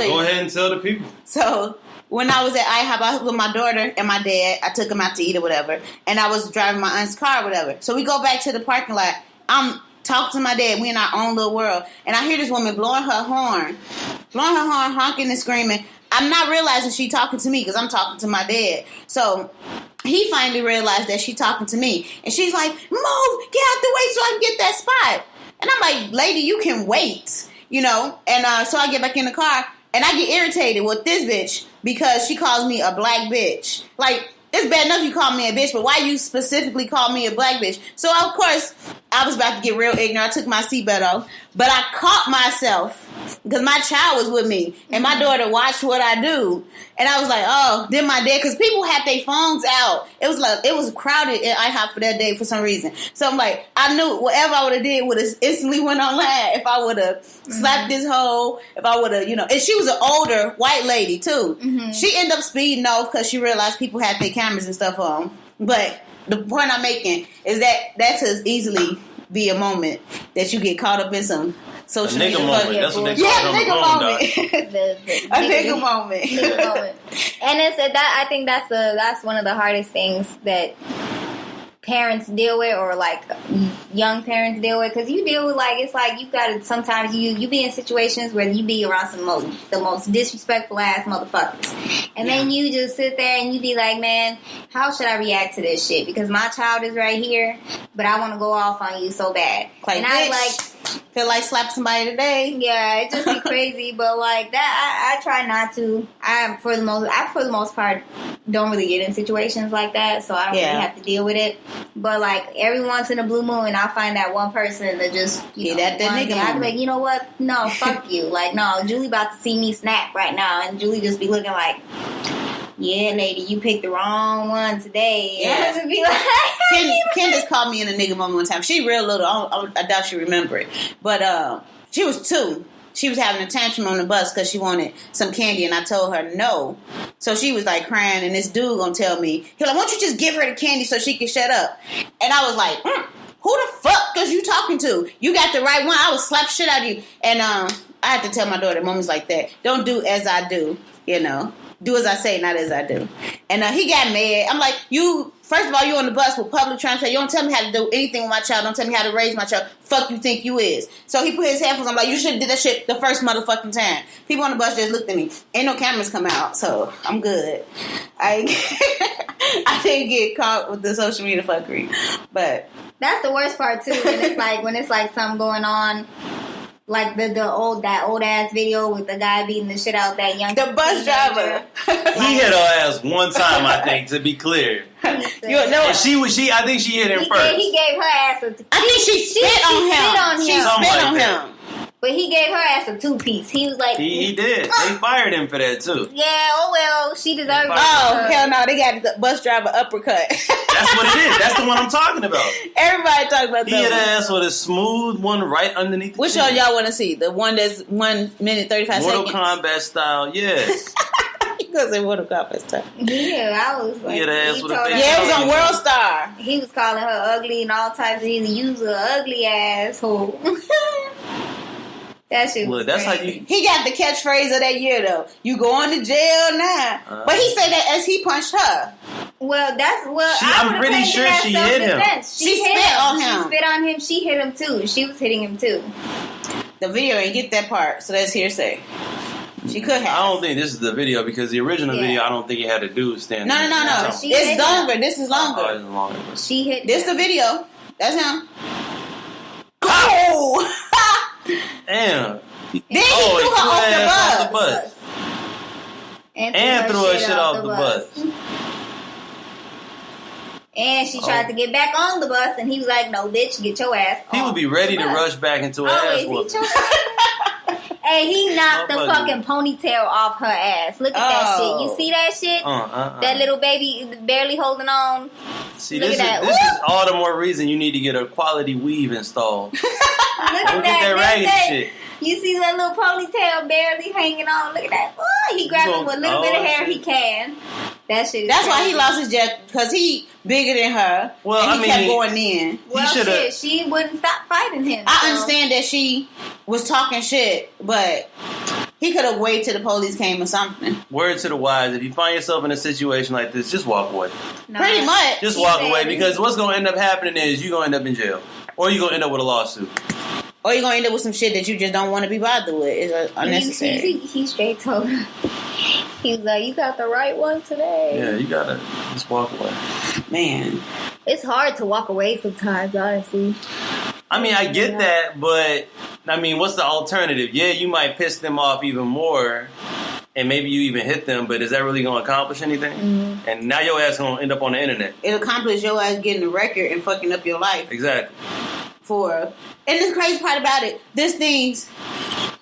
Go ahead and tell the people. So, when I was at IHOP, I was with my daughter and my dad. I took him out to eat or whatever. And I was driving my aunt's car or whatever. So, we go back to the parking lot. I'm talking to my dad. We in our own little world. And I hear this woman blowing her horn, honking and screaming. I'm not realizing she talking to me because I'm talking to my dad. So he finally realized that she talking to me. And she's like, move, get out the way so I can get that spot. And I'm like, lady, you can wait, And so I get back in the car and I get irritated with this bitch because she calls me a black bitch. Like, it's bad enough you call me a bitch, but why you specifically call me a black bitch? So, of course, I was about to get real ignorant. I took my seatbelt off. But I caught myself because my child was with me. And my daughter watched what I do. And I was like, oh, then my dad, because people had their phones out. It was crowded at IHOP for that day for some reason. So I'm like, I knew whatever I would have did would have instantly went online if I would have slapped this hoe, if I would have, And she was an older white lady, too. Mm-hmm. She ended up speeding off because she realized people had their cameras and stuff on. But the point I'm making is that could easily be a moment that you get caught up in some social media. Nigga moment. That's what they call Yeah, it on nigga the phone, moment. The A nigga moment. nigga moment. And it's that I think that's one of the hardest things that parents deal with, or like young parents deal with, because you deal with like, it's like you gotta sometimes you be in situations where you be around the most disrespectful ass motherfuckers, and then you just sit there and you be like, man, how should I react to this shit, because my child is right here, but I want to go off on you so bad, Like, and bitch, I like feel like slapping somebody today. yeah, it just be crazy, but like that, I try not to. I for the most part don't really get in situations like that, so I don't really have to deal with it. But like every once in a blue moon, I find that one person that just Get that nigga I be moment. like, you know what? No, fuck you. Like, no, Julie about to see me snap right now, and Julie just be looking like, yeah, lady, you picked the wrong one today. Yeah. And I just be like, Ken just called me in a nigga moment one time. She real little. I doubt she remember it. But she was 2. She was having a tantrum on the bus because she wanted some candy, and I told her no. So she was like crying, and this dude gonna tell me, he like, why don't you just give her the candy so she can shut up? And I was like, who the fuck is you talking to? You got the right one. I would slap shit out of you. And I had to tell my daughter moments like that. Don't do as I do, you know. Do as I say, not as I do. And he got mad. I'm like, first of all, you on the bus with public transport. You don't tell me how to do anything with my child. Don't tell me how to raise my child. Fuck you think you is. So he put his headphones on. I'm like, you should have did that shit the first motherfucking time. People on the bus just looked at me. Ain't no cameras come out, so I'm good. I didn't get caught with the social media fuckery. But that's the worst part too. When it's like something going on. Like that old ass video with the guy beating the shit out that young the bus driver. He hit her ass one time, I think, to be clear. You know, And I think she hit him first. He gave her ass a. I think she spit on him. She Something spit like on that. him. But he gave her ass a 2-piece. He was like, He did. They fired him for that too. yeah, oh well, she deserved it. Oh, hell no. They got the bus driver uppercut. That's what it is. That's the one I'm talking about. Everybody talking about He hit her that. ass with a smooth one right underneath the Which chin. one y'all want to see? The one that's 1 minute 35 Mortal seconds? Kombat style, yes. Because it Mortal Kombat style. Yeah, I was like, He hit her ass he with a told big- her- Yeah, it was on World Star. He was calling her ugly and all types of things. You was an ugly asshole. That shit was Look, that's how crazy. you. He got the catchphrase of that year, though. You going to jail now. But he said that as he punched her. Well, I'm would've pretty taken sure that she hit him. self-defense. She hit spit on him. She spit on him. She hit him too. She was hitting him too. The video ain't get that part, so that's hearsay. She could have. I don't think this is the video because the original Yeah. video, I don't think it had a dude standing. No. She It's hit longer. him. This is Oh, longer. it's longer. She hit This the him. video. That's him. Oh! Damn. Then he threw her off the bus. And threw her shit off the bus. And she tried to get back on the bus, and he was like, "No, bitch, get your ass He off would be ready the to bus." rush back into her Oh, ass is he whooping. choking? Hey, he knocked the Motherfucker. fucking ponytail off her ass. Look at that Oh. shit. You see that shit? That little baby barely holding on. See, Look this at that. is all the more reason you need to get a quality weave installed. Look Don't at get that Look raggedy at that. shit. You see that little ponytail barely hanging on. Look at that. Oh, he grabbed it with a little bit of hair shit. he can. That shit is That's why crazy. he lost his jet, because he bigger than her. Well, and he I mean, kept going in. Well, He shoulda- shit, she wouldn't stop fighting him. I so- understand that she was talking shit, but he could have waited till the police came or something. Word to the wise, if you find yourself in a situation like this, just walk away. No. Pretty much. Just He walk said away, he- because what's going to end up happening is you're going to end up in jail. Or you're going to end up with a lawsuit. Or you're going to end up with some shit that you just don't want to be bothered with. It's unnecessary. He straight told her. He was like, "You got the right one today." Yeah, you got to just walk away. Man. It's hard to walk away sometimes, honestly. I mean, I get that, but, I mean, what's the alternative? Yeah, you might piss them off even more, and maybe you even hit them, but is that really going to accomplish anything? Mm-hmm. And now your ass going to end up on the internet. It accomplished your ass getting a record and fucking up your life. Exactly. And the crazy part about it,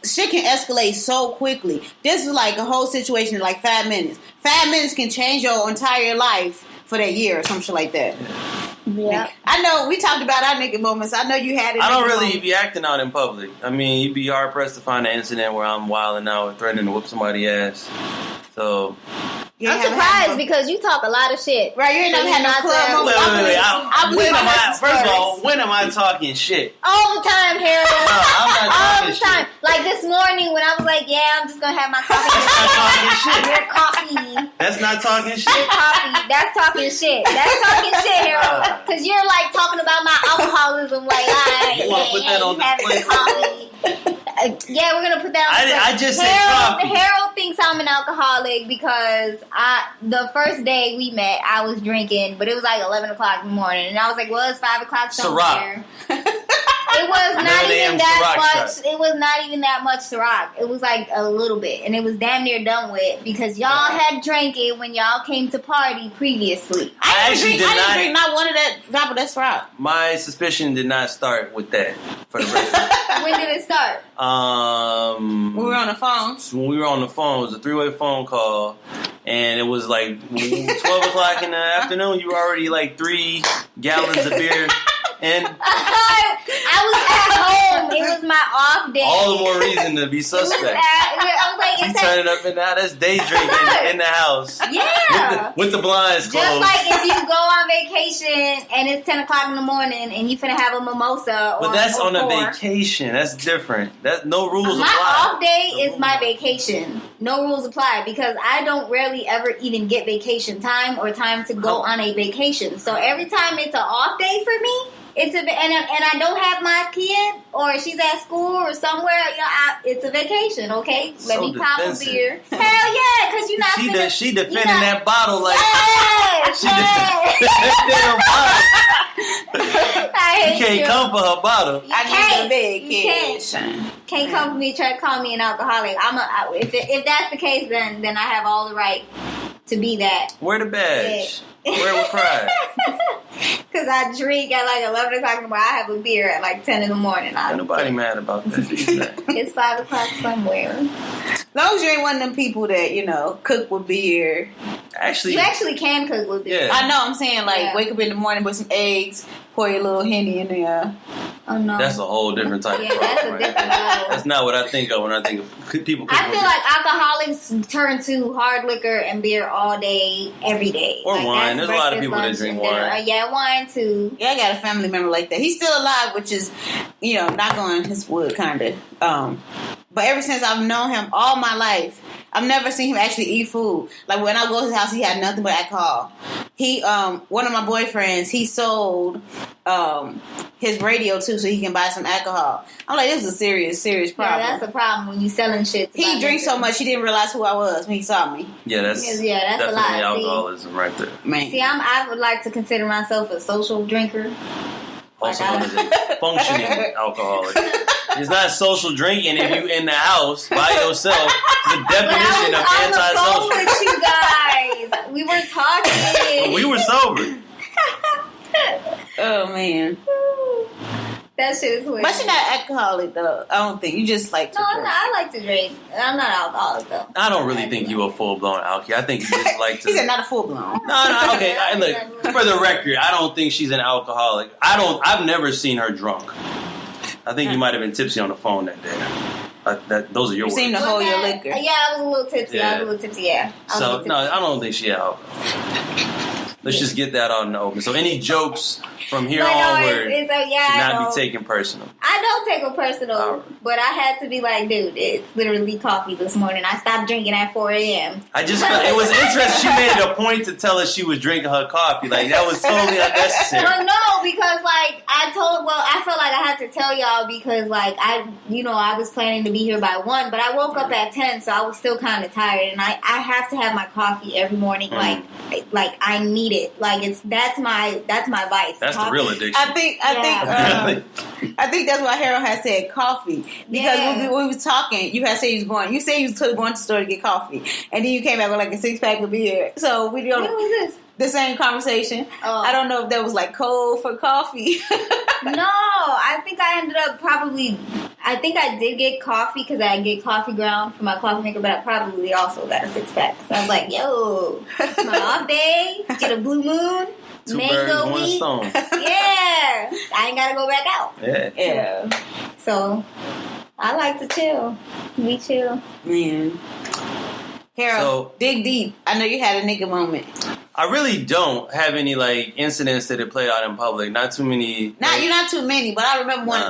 shit can escalate so quickly. This is like a whole situation in like 5 minutes. 5 minutes can change your entire life for that year or some shit like that. Yeah. I know we talked about our nigga moments. I know you had it. I don't really be acting out in public. I mean, you'd be hard pressed to find an incident where I'm wilding out and threatening to whoop somebody's ass. So, You I'm ain't never had surprised no- because you talk a lot of shit. Right, you ain't never had no Not club to- moment. I believe my husband's First of stories. all, when am I talking shit? All the time, Harold. No, I'm not All talking the time. shit. Like this morning when I was like, yeah, I'm just gonna have my coffee. That's not talking shit. Your coffee. That's not talking Your shit. coffee. That's talking shit. That's talking shit, Harold. Because you're like talking about my alcoholism. Like, You wanna put that on having display? coffee. Yeah, we're gonna put that on display. I just said Harold, coffee. Harold thinks I'm an alcoholic because the first day we met, I was drinking, but it was like 11 o'clock in the morning. And I was like, well, it's 5 o'clock somewhere. It was not 11 even a.m. that Ciroc much. shot. It was not even that much Ciroc. It was like a little bit, and it was damn near done with because y'all had drank it when y'all came to party previously. I actually did I didn't not. drink not one of that drop of that rock. My suspicion did not start with that. For the record. When did it start? We were on the phone. When we were on the phone, it was a 3-way phone call, and it was like 12 o'clock in the afternoon. You were already like 3 gallons of beer, and I was at home. It was my off day. all the more reason to be suspect. I was like, You it's turning up and now that's day drinking in the house yeah. with the blinds closed. Just like if you go on vacation and it's 10 o'clock in the morning and you finna have a mimosa. But that's on a 4. vacation. That's different. That no rules My apply. off day is my vacation. No rules apply because I don't rarely ever even get vacation time or time to go on a vacation. So every time it's an off day for me, it's and I don't have my kid or she's at school or somewhere. It's a vacation. Okay, let So me pop a defensive. beer. Hell yeah, because you're not. She defending you're not- that bottle like Yes, she yes. defending her bottle. I hate You can't you. come for her bottle. You I can't. need You the can't. vacation. Can't come for me, try to call me an alcoholic. If that's the case, then I have all the right to be that. Where the badge? Where we cry? Because I drink at like 11 o'clock in the morning. I have a beer at like 10 in the morning. Ain't nobody mad about that. It's 5 o'clock somewhere. As long as you ain't one of them people that, cook with beer. Actually, You actually can cook with beer. Yeah. I know, I'm saying, Yeah. wake up in the morning with some eggs, pour your little Henny in there. Oh no. that's a whole different type Yeah, of that's a problem, different right? level. That's not what I think of when I think of people. I feel like alcoholics turn to hard liquor and beer all day, every day. Or Like, wine. that's There's a lot of breakfast, people that lunch, drink and dinner. wine. Yeah, wine too. Yeah, I got a family member like that. He's still alive, which is, knock on his wood, kind of. But ever since I've known him all my life, I've never seen him actually eat food. Like when I go to his house, he had nothing but alcohol. He, one of my boyfriends, he sold his radio too, so he can buy some alcohol. I'm like, this is a serious problem. Yeah, that's the problem when you selling shit. to He buy drinks so liquor. much he didn't realize who I was when he saw me. Yeah, that's that's a definitely lot. See? alcoholism right there. Man, See, I would like to consider myself a social drinker. Also Like, known as a functioning alcoholic. It's not social drinking if you in the house by yourself. It's the But definition of I was on the phone antisocial. with you guys. We were talking. But we were sober. oh man. That shit is weird. But you're not alcoholic though. I don't think you just like to No, I'm drink. not. I like to drink. I'm not alcoholic though. I don't really think you a full blown alky. I think you just like to. He said not a full blown. No, okay. Look, for the record, I don't think she's an alcoholic. I've never seen her drunk. I think you might have been tipsy on the phone that day. Those are your You words. seem to hold your liquor. Yeah, I was a little tipsy. Yeah. I was a little tipsy. Yeah. I was a So little no, tipsy. I don't think she had alcohol. Let's just get that out in the open. So any jokes from here But no, onward it's should I not know. be taken personal. I don't take it personal, Alright. but I had to be like, dude, it's literally coffee this morning. I stopped drinking at 4 a.m. I just felt it was interesting. She made it a point to tell us she was drinking her coffee. Like that was totally unnecessary. Well, no, because I felt like I had to tell y'all because I was planning to be here by 1, but I woke up at 10, so I was still kind of tired, and I have to have my coffee every morning. Like I need it. Like that's my vice. That's the Coffee. real addiction. I think that's why Harold had said coffee because Yeah. when we was talking, you had said you was going. You said you was going to the store to get coffee, and then you came back with like a 6-pack of beer. So we When don't was this? the same conversation. Oh. I don't know if that was like code for coffee. No, I think I ended up I think I did get coffee because I get coffee ground from my coffee maker, but I probably also got a 6-pack. So I was like, yo, it's my off day, get a blue moon, 2 mango birds, 1 week. stone. Yeah, I ain't gotta go back out. Yeah. yeah, So I like to chill. We chill. man. Harold, So- dig deep. I know you had a nigga moment. I really don't have any like incidents that have played out in public. Not too many. You're not too many, but I remember one.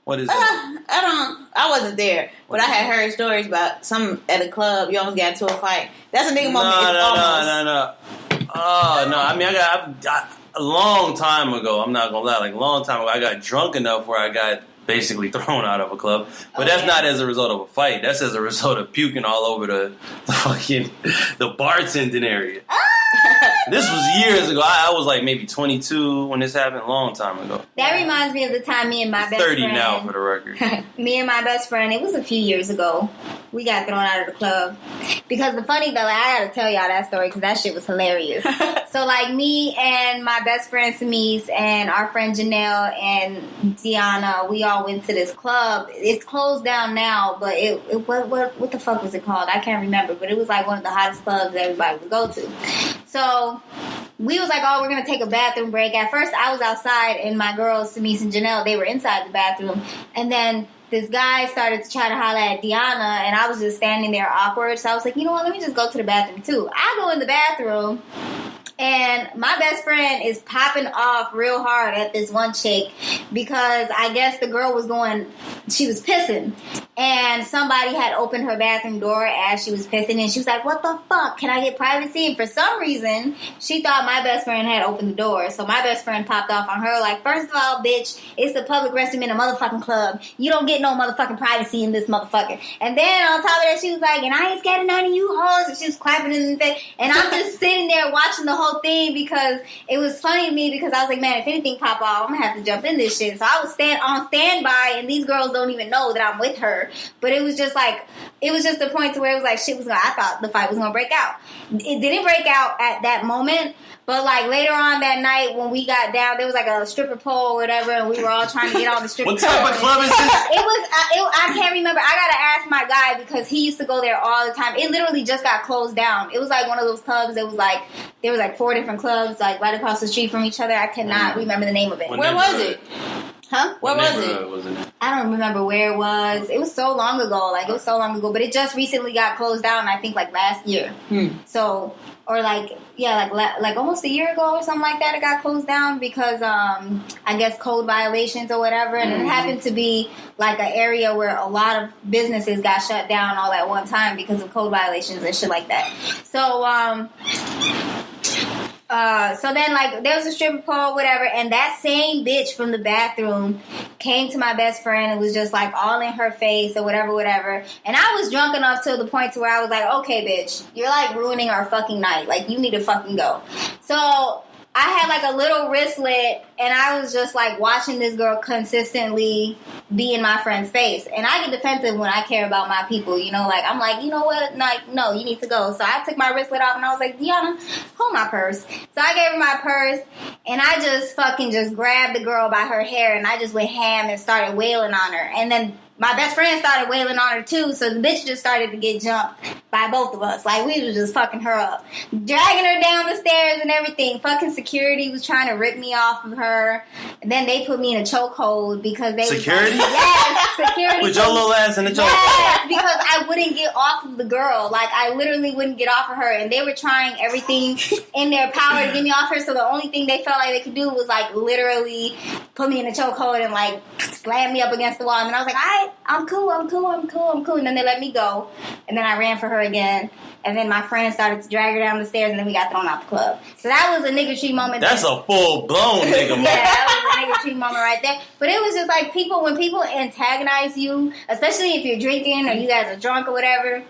What is that? I wasn't there, but I had heard stories about some at a club. You almost got into a fight. That's a nigga moment. No. Oh no! I mean, I got a long time ago. I'm not gonna lie, like a long time ago, I got drunk enough where I got basically thrown out of a club. But that's not as a result of a fight. That's as a result of puking all over the fucking the bartending area. This was years ago. I was like maybe 22 when this happened. A long time ago. That reminds me of the time me and my best 30 friend. now for the record. Me and my best friend, it was a few years ago. We got thrown out of the club. Because the funny though, like, I gotta tell y'all that story because that shit was hilarious. So like me and my best friend Samise and our friend Janelle and Deanna, we all went to this club. It's closed down now, but what the fuck was it called? I can't remember, but it was like one of the hottest clubs everybody would go to. So we was like, oh, we're gonna take a bathroom break. At first I was outside and my girls, Samise and Janelle, they were inside the bathroom. And then this guy started to try to holler at Deanna, and I was just standing there awkward. So I was like, you know what, let me just go to the bathroom too. I go in the bathroom, and my best friend is popping off real hard at this one chick because I guess the girl she was pissing. And somebody had opened her bathroom door as she was pissing, and she was like, what the fuck? Can I get privacy? And for some reason, she thought my best friend had opened the door. So my best friend popped off on her like, first of all, bitch, it's the public restroom in a motherfucking club. You don't get no motherfucking privacy in this motherfucker. And then on top of that, she was like, and I ain't scared of none of you hoes. And she was clapping in the thing. And I'm just sitting there watching the whole thing because it was funny to me because I was like, man, if anything pop off, I'm going to have to jump in this shit. So I was on standby, and these girls don't even know that I'm with her. But it was just the point to where it was like I thought the fight was gonna break out. It didn't break out at that moment, but like later on that night when we got down, there was like a stripper pole or whatever, and we were all trying to get on the stripper pole. What type of club is this? I can't remember. I gotta ask my guy because he used to go there all the time. It literally just got closed down. It was like one of those clubs that was like there was like 4 different clubs like right across the street from each other. I cannot remember the name of it. Where was it? Huh? Where was it? I don't remember where it was. It was so long ago. Like, it was so long ago. But it just recently got closed down, I think, like, last year. So, or, like, yeah, like almost a year ago or something like that, it got closed down because, I guess, code violations or whatever. And it happened to be, like, an area where a lot of businesses got shut down all at one time because of code violations and shit like that. So then, like, there was a stripper pole, whatever, and that same bitch from the bathroom came to my best friend and was just, like, all in her face or whatever. And I was drunk enough to the point to where I was like, okay, bitch, you're, like, ruining our fucking night. Like, you need to fucking go. So I had, like, a little wristlet, and I was just, like, watching this girl consistently be in my friend's face. And I get defensive when I care about my people, you know? Like, I'm like, you know what? Like, no, you need to go. So I took my wristlet off, and I was like, Deanna, hold my purse. So I gave her my purse, and I just fucking just grabbed the girl by her hair, and I just went ham and started wailing on her. And then my best friend started wailing on her too, so the bitch just started to get jumped by both of us. Like, we was just fucking her up. Dragging her down the stairs and everything. Fucking security was trying to rip me off of her. And then they put me in a chokehold because they Security? Yes, security. With your little ass in the chokehold? Yes, because I wouldn't get off of the girl. Like, I literally wouldn't get off of her. And they were trying everything in their power to get me off her, so the only thing they felt like they could do was, like, literally put me in a chokehold and, like, slam me up against the wall. And then I was like, I'm cool. And then they let me go. And then I ran for her again. And then my friend started to drag her down the stairs, and then we got thrown out the club. So that was a nigga tree moment. That's a full-blown nigga moment. Yeah, that was a nigga tree moment right there. But it was just like when people antagonize you, especially if you're drinking or you guys are drunk or whatever,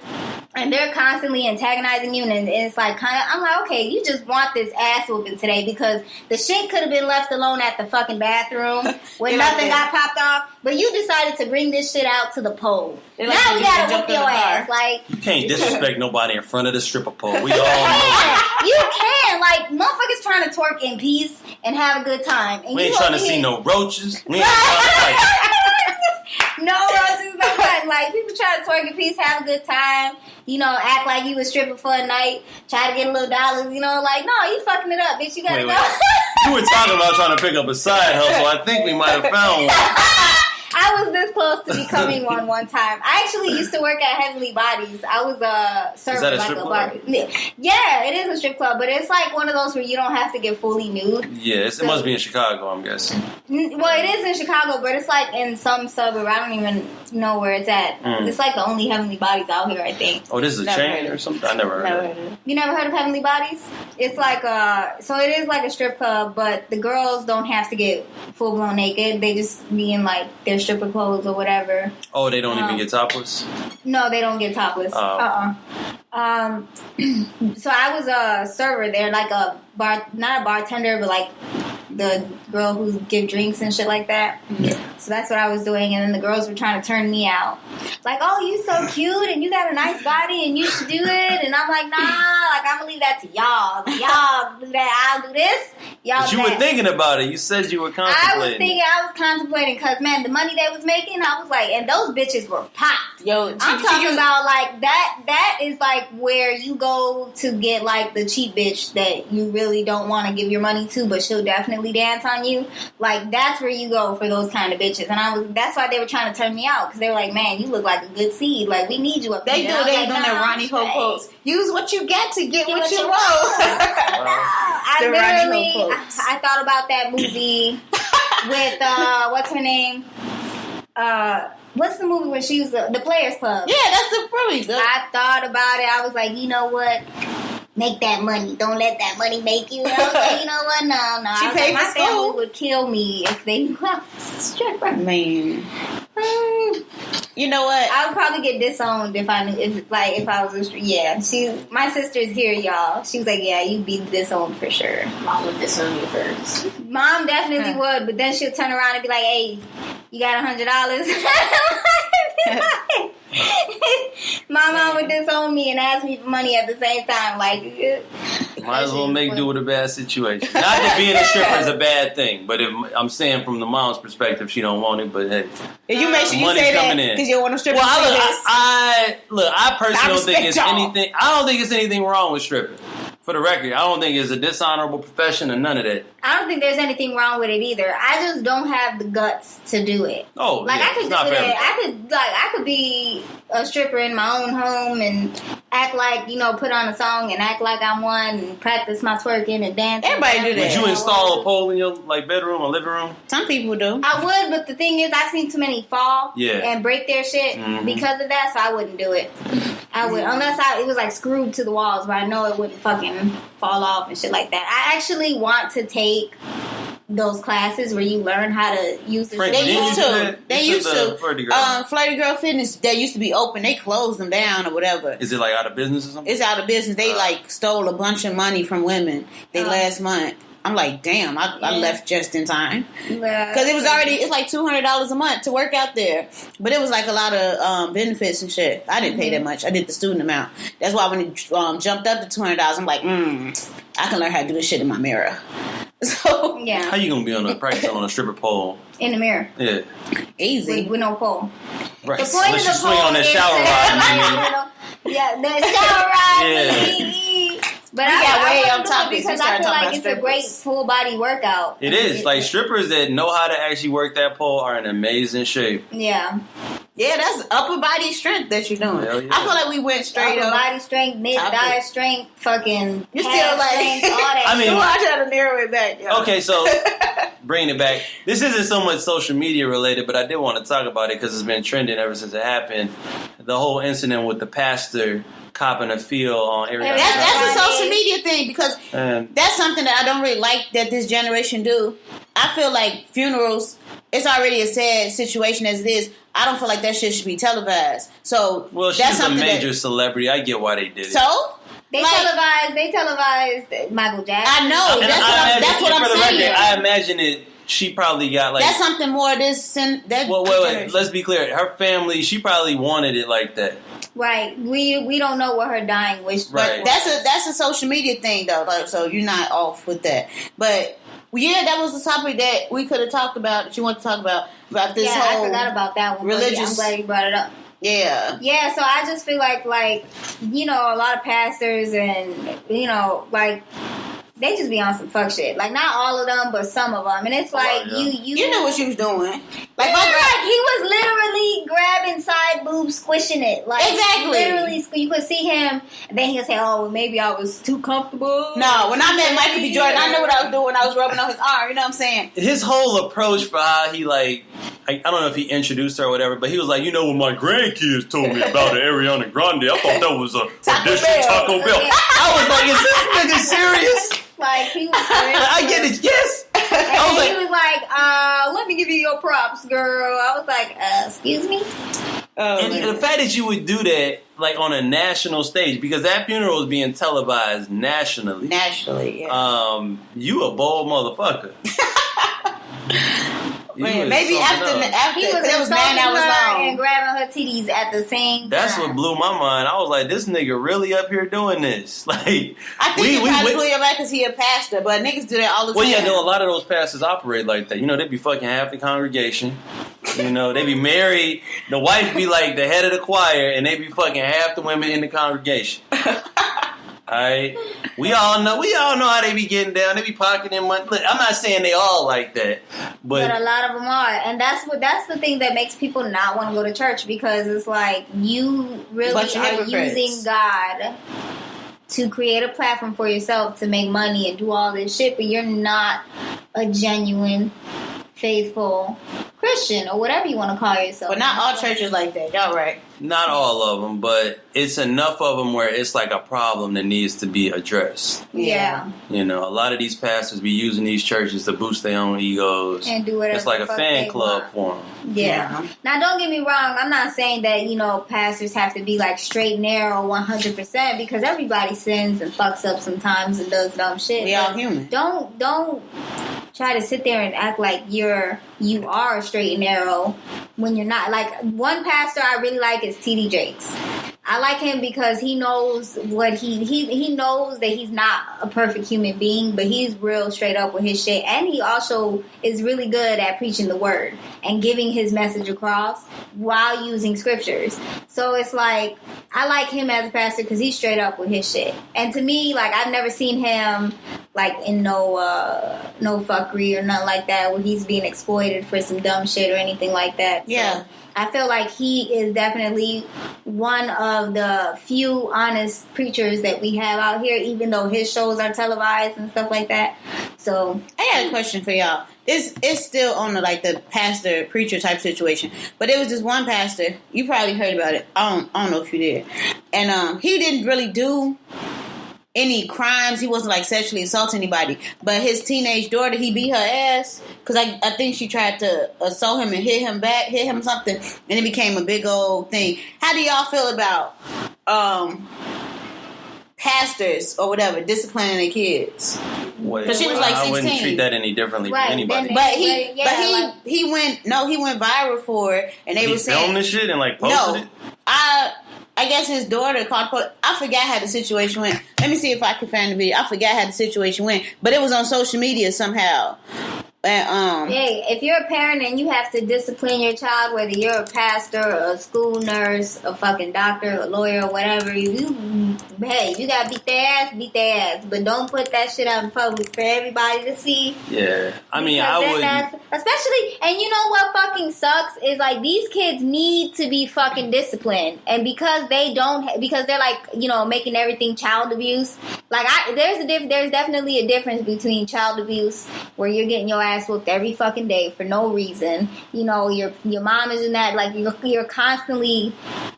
and they're constantly antagonizing you, and it's like I'm like, okay, you just want this ass whooping today because the shit could have been left alone at the fucking bathroom when nothing got popped off, but you decided to bring this shit out to the pole. Now we gotta whoop your ass. Like, you can't disrespect nobody in front of the stripper pole. We all know that. You can. Like, motherfuckers trying to twerk in peace and have a good time. And we ain't trying to see no roaches. We ain't trying to no roaches, no nothing. Like, people try to twerk in peace, have a good time. You know, act like you was stripping for a night, try to get a little dollars, you know, like, no, you fucking it up, bitch, you gotta go. You were talking about trying to pick up a side hustle. I think we might have found one. I was this close to becoming one time. I actually used to work at Heavenly Bodies. I was a server. Is that a like strip a club? bar. Yeah, it is a strip club, but it's like one of those where you don't have to get fully nude. Yeah, it must be in Chicago, I'm guessing. Well, it is in Chicago, but it's like in some suburb. I don't even know where it's at. It's like the only Heavenly Bodies out here, I think. Oh, this is a Never chain heard or of something? I never heard of it. You never heard of Heavenly Bodies? It's like so it is like a strip club, but the girls don't have to get full blown naked. They just be in like their stripper clothes or whatever. Oh, they don't even get topless? No, they don't get topless. Oh. So I was a server there, like a not a bartender, but like the girl who give drinks and shit like that. Yeah. So that's what I was doing, and then the girls were trying to turn me out. Like, oh, you so cute, and you got a nice body, and you should do it. And I'm like, nah, like I'm gonna leave that to y'all. Y'all do that, I'll do this. Y'all But do you were that. thinking about it. You said you were contemplating. I was contemplating, because man, the money they was making, I was like, and those bitches were popped. Yo, I'm talking about like that is like where you go to get like the cheap bitch that you really don't want to give your money to, but she'll definitely dance on you. Like that's where you go for those kind of bitches. And that's why they were trying to turn me out, because they were like, man, you look like a good seed. Like we need you up They here. do. And I was They like, doing nah, that Ronnie Ho straight. quotes. Use what you get to get what you No, want. I The Ronnie literally, Ho quotes. I thought about that movie with what's her name? What's the movie where she was the Players Club? Yeah, that's the probably good. I thought about it. I was like, you know what? Make that money. Don't let that money make you. And I was like, you know what? No. She I was paid like, for my family school. would kill me if they knew I was a stripper. Man, you know what? I would probably get disowned if I knew, if I was a stripper. Yeah, my sister's here, y'all. She was like, yeah, you'd be disowned for sure. Mom would disown you first. Mom definitely would, but then she'll turn around and be like, hey, you got $100? My mom would disown me and ask me for money at the same time. Like, Might as well make do with a bad situation. Not that being a stripper is a bad thing, but if I'm saying from the mom's perspective, she don't want it. But hey, If you make sure you money's say that coming in. because you want to strip. well, and say I personally I don't think respect it's y'all. anything. I don't think it's anything wrong with stripping. For the record, I don't think it's a dishonorable profession or none of that. I don't think there's anything wrong with it either. I just don't have the guts to do it. Oh, Like yeah, I could it's do not it. for everybody. I could be a stripper in my own home and act like, put on a song and act like I'm one and practice my twerking and dancing. Everybody do that. Would you install a pole in your bedroom or living room? Some people do. I would, but the thing is, I've seen too many fall Yeah. and break their shit because of that, so I wouldn't do it. I would, unless it was like screwed to the walls, but I know it wouldn't fucking fall off and shit like that. I actually want to take those classes where you learn how to use the Frank, They did you used do to. that? They You used took the to. Flirty Girl. Flirty Girl Fitness, they used to be open. They closed them down or whatever. Is it like out of business or something? It's out of business. They stole a bunch of money from women. Last month. I'm like, damn, I left just in time. Because it was already, it's like $200 a month to work out there. But it was like a lot of benefits and shit. I didn't pay that much. I did the student amount. That's why when it jumped up to $200, I'm like, I can learn how to do this shit in my mirror. So, Yeah, How you gonna be on a practice on a stripper pole? in the mirror Yeah, easy. with no pole. right. The point Unless of you the swing pole on that is shower rod, maybe. Yeah, the shower rod. Yeah. But We I got way wanna off do it topic. We because I started feel talking like about it's a great strippers. full body workout. It is like strippers that know how to actually work that pole are in amazing shape. Yeah. Yeah, that's upper body strength that you're doing. Hell yeah. I feel like we went straight Upper up. body strength, mid Topic. thigh strength, fucking You calf still like, strength, all that. I mean- shit. I try to narrow it back. Yo. Okay, so bringing it back. This isn't so much social media related, but I did want to talk about it because it's been trending ever since it happened. The whole incident with the pastor copping a feel on Ariana. That's a social media thing because And that's something that I don't really like that this generation do. I feel like funerals, it's already a sad situation as it is. I don't feel like that shit should be televised. So well, that's she's a something major that, celebrity. I get why they did it. so They televised Michael Jackson. I know. And That's I that's what imagine- I'm for the saying. record, I imagine it. She probably got like. That's something more. That. Well, wait. Let's be clear. Her family, she probably wanted it like that. Right. We don't know what her dying wish was. Right. That's a social media thing though. Like, so you're not off with that. But yeah, that was the topic that we could have talked about. That you want to talk about this Yeah, whole I forgot about that one. but religious- I'm glad you brought it up. yeah. Yeah, so I just feel like a lot of pastors and they just be on some fuck shit. Like not all of them, but some of them. And it's like yeah. you You knew what you was doing. Like, yeah, like he was literally grabbing side boobs, squishing it. Like Exactly. Literally, you could see him, and then he'll say, "Oh, well, maybe I was too comfortable." No, when I met Michael B. Jordan, I knew what I was doing when I was rubbing on his arm. You know what I'm saying? His whole approach for how he like, I don't know if he introduced her or whatever, but he was like, you know what my grandkids told me about Ariana Grande? I thought that was a dish of Taco Bell. I was like, is this nigga serious? Like he was. I get it. Yes. I was he was like, "Let me give you your props, girl." I was like, "Excuse me." And the fact that you would do that, like on a national stage, because that funeral was being televised nationally. Nationally, yeah. You a bold motherfucker. Maybe after he was it was man that was long and grabbing her titties at the same time. That's what blew my mind. I was like, this nigga really up here doing this. Like, I think he probably blew him back because he a pastor, but niggas do that all the time. Well, yeah, no, a lot of those pastors operate like that. You know, they be fucking half the congregation. You know, they be married. The wife be like the head of the choir, and they be fucking half the women in the congregation. Alright, we all know how they be getting down. They be pocketing money. Look, I'm not saying they all like that, but a lot of them are, and that's the thing that makes people not want to go to church, because it's like you really are using God to create a platform for yourself to make money and do all this shit, but you're not a genuine, faithful Christian or whatever you want to call yourself. But not all churches like that. Y'all right. not all of them, but it's enough of them where it's like a problem that needs to be addressed. Yeah. You know, a lot of these pastors be using these churches to boost their own egos. And do whatever. It's like a fan club for them. Yeah. Now, don't get me wrong. I'm not saying that, you know, pastors have to be like straight, narrow, 100%, because everybody sins and fucks up sometimes and does dumb shit. We all human. Don't try to sit there and act like you are straight and narrow when you're not. Like, one pastor I really like is T.D. Jakes. I like him because he knows what he knows that he's not a perfect human being, but he's real straight up with his shit. And he also is really good at preaching the word and giving his message across while using scriptures. So it's like, I like him as a pastor because he's straight up with his shit. And to me, like, I've never seen him like in no fuckery or nothing like that where he's being exploited for some dumb shit or anything like that. Yeah. So I feel like he is definitely one of the few honest preachers that we have out here, even though his shows are televised and stuff like that. So I got a question for y'all. It's still on the pastor preacher type situation, but it was this one pastor. You probably heard about it. I don't know if you did. And he didn't really do any crimes. He wasn't like sexually assaulting anybody, but his teenage daughter, he beat her ass because I think she tried to assault him and hit him something, and it became a big old thing. How do y'all feel about pastors or whatever disciplining their kids? Because she was like 16. I wouldn't treat that any differently for anybody. But he went viral for it, and they were saying, filmed this shit and like posted it. I guess his daughter called. I forgot how the situation went. Let me see if I can find the video. I forgot how the situation went, but it was on social media somehow. And, hey, if you're a parent and you have to discipline your child, whether you're a pastor, a school nurse, a fucking doctor, a lawyer, or whatever, you gotta beat their ass. But don't put that shit out in public for everybody to see. Yeah, I mean, I would. Especially, and you know what fucking sucks is like these kids need to be fucking disciplined, and because they don't, because they're like, you know, making everything child abuse. Like, there's definitely a difference between child abuse where you're getting your ass whooped every fucking day for no reason. You know, your mom is in that, like, you're constantly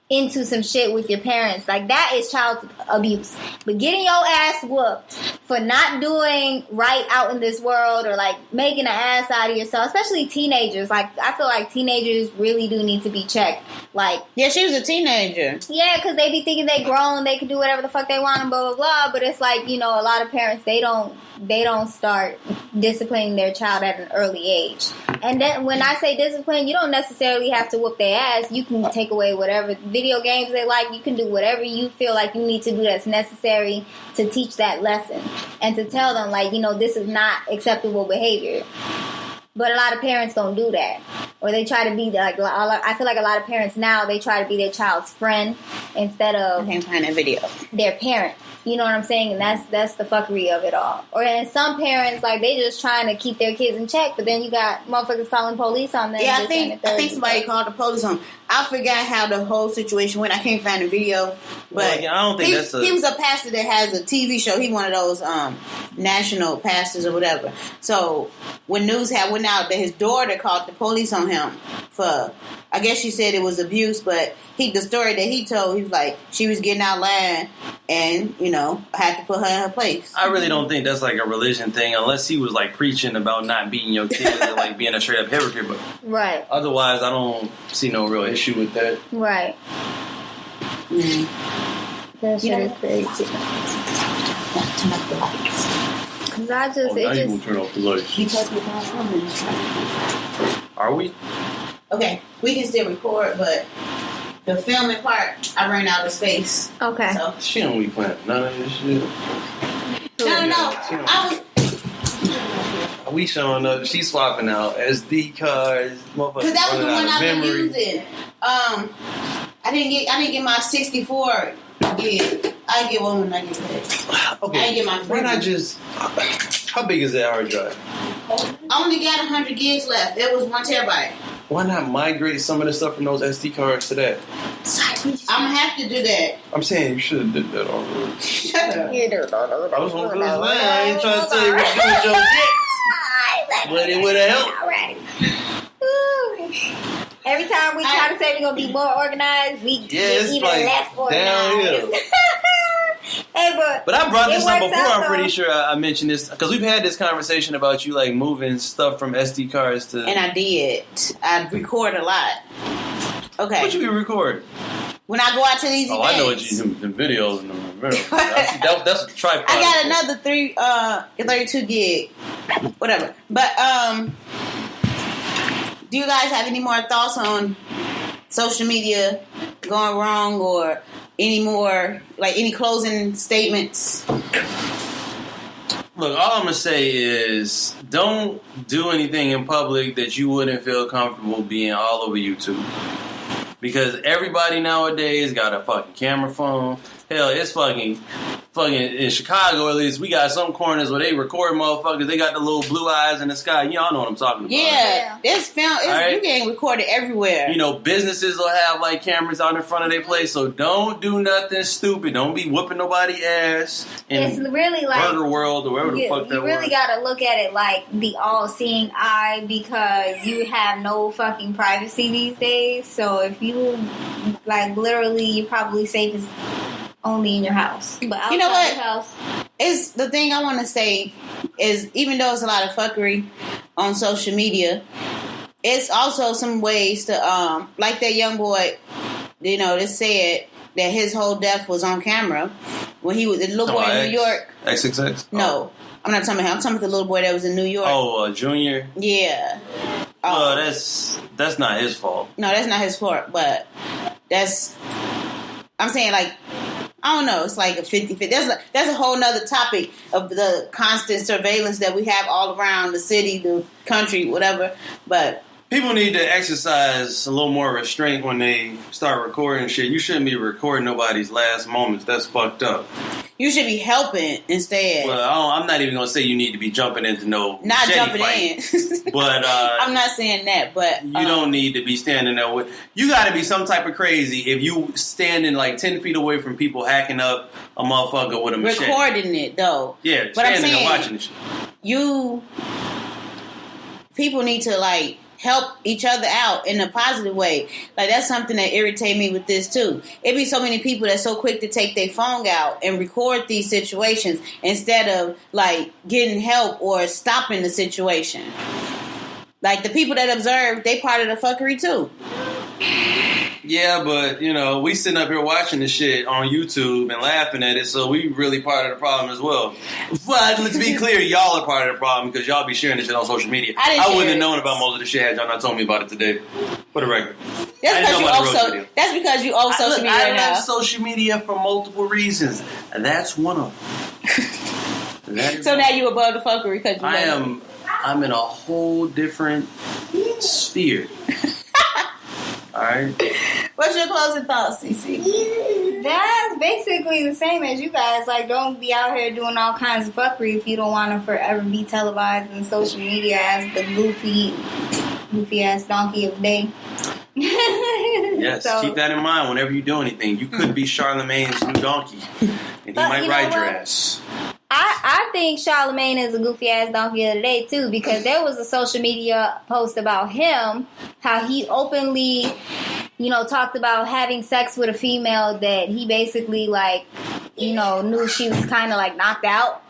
into some shit with your parents. Like, that is child abuse. But getting your ass whooped for not doing right out in this world, or like making an ass out of yourself, especially teenagers. Like, I feel like teenagers really do need to be checked. Like, yeah, she was a teenager. Yeah, because they be thinking they grown, they can do whatever the fuck they want and blah blah blah. But it's like, you know, a lot of parents, they don't start disciplining their child at an early age. And then when I say discipline, you don't necessarily have to whoop their ass. You can take away whatever video games they like. You can do whatever you feel like you need to do that's necessary to teach that lesson and to tell them, like, you know, this is not acceptable behavior. But a lot of parents don't do that. Or they try to be, like, I feel like a lot of parents now, they try to be their child's friend instead of... I can't find that video. Their parent. You know what I'm saying? And that's the fuckery of it all. Or and some parents, like, they just trying to keep their kids in check, but then you got motherfuckers calling police on them. Yeah, I think somebody called the police on him. I forgot how the whole situation went. I can't find the video. But Well, I don't think he was a pastor that has a TV show. He one of those national pastors or whatever. So when news went out that his daughter called the police on him for, I guess she said it was abuse, but the story that he told, he was like, she was getting out line and, had to put her in her place. I really don't think that's like a religion thing, unless he was like preaching about not beating your kids or like being a straight up hypocrite. But right. Otherwise, I don't see no real issue with that. Right. That shit is crazy. Turn off the lights. Cause I just, now you will turn off the lights. Because we're not filming. Are we? Okay, we can still record, but the filming part, I ran out of space. Okay. So. She don't be playing none of this shit. No. We showing up. She's swapping out SD cards. Because that was the one I've been using. I didn't get my 64 gig. I get one when I get it. Okay. I didn't get my Why not just? How big is that hard drive? I only got 100 gigs left. It was 1 terabyte. Why not migrate some of the stuff from those SD cards to that? I'm gonna have to do that. I'm saying you should have did that already. Shut up. I was on this line. I ain't trying to tell you what to do with your shit. But it would have helped. All right. Every time we try to say we're gonna be more organized, we get even like less organized. downhill. Hey, but I brought this up before. I'm pretty though. sure I mentioned this because we've had this conversation about you like moving stuff from SD cards to. And I did. I record a lot. Okay. What you be recording? When I go out to these events. I know what you do. The videos and the videos. That's a tripod. I got another 32 gig. Whatever. But do you guys have any more thoughts on social media going wrong or any more, like, any closing statements? Look, all I'm going to say is don't do anything in public that you wouldn't feel comfortable being all over YouTube. Because everybody nowadays got a fucking camera phone. Hell, it's fucking in Chicago at least, we got some corners where they record motherfuckers. They got the little blue eyes in the sky. Y'all know what I'm talking about. Yeah. It's right? You getting recorded everywhere. Businesses will have like cameras out in front of their place, so don't do nothing stupid. Don't be whooping nobody ass in it's really like Burger World or wherever the fuck that was. You really gotta look at it like the all-seeing eye because you have no fucking privacy these days. So if you like literally, you're probably safest only in your house. But outside you know what? Your house, It's the thing I want to say is even though it's a lot of fuckery on social media, it's also some ways to like that young boy, that said that his whole death was on camera when he was the little boy in New York. XXX? No, I'm not talking about him. I'm talking about the little boy that was in New York. Oh, Junior. Yeah. Well, that's not his fault. No, that's not his fault, but I'm saying, like, I don't know. It's like a 50-50. That's a whole nother topic of the constant surveillance that we have all around the city, the country, whatever. But people need to exercise a little more restraint when they start recording shit. You shouldn't be recording nobody's last moments. That's fucked up. You should be helping instead. Well, I'm not even going to say you need to be jumping into no not jumping fight. in. But I'm not saying that. But you don't need to be standing there with. You got to be some type of crazy if you standing like 10 feet away from people hacking up a motherfucker with a machete. Recording it though. Yeah, but standing there watching this shit. People need to like help each other out in a positive way. Like, that's something that irritates me with this too. It be so many people that's so quick to take their phone out and record these situations instead of like getting help or stopping the situation. Like, the people that observe, they part of the fuckery too. Yeah, but, we sitting up here watching this shit on YouTube and laughing at it, so we really part of the problem as well. But let's be clear, y'all are part of the problem because y'all be sharing this shit on social media. I wouldn't have known about most of the shit had y'all not told me about it today. For the record. That's because you owe social media I now. love social media for multiple reasons, and that's one of them. So now you above the fuckery because you I'm in a whole different sphere. Alright. What's your closing thoughts, CC? That's basically the same as you guys. Like, don't be out here doing all kinds of fuckery if you don't want to forever be televised in social media as the goofy ass donkey of the day. Yes, So- keep that in mind whenever you do anything. You could be Charlemagne's new donkey, and he But might you know ride your what? ass. I think Charlemagne is a goofy ass donkey of the day too, because there was a social media post about him, how he openly, talked about having sex with a female that he basically knew she was kind of like knocked out.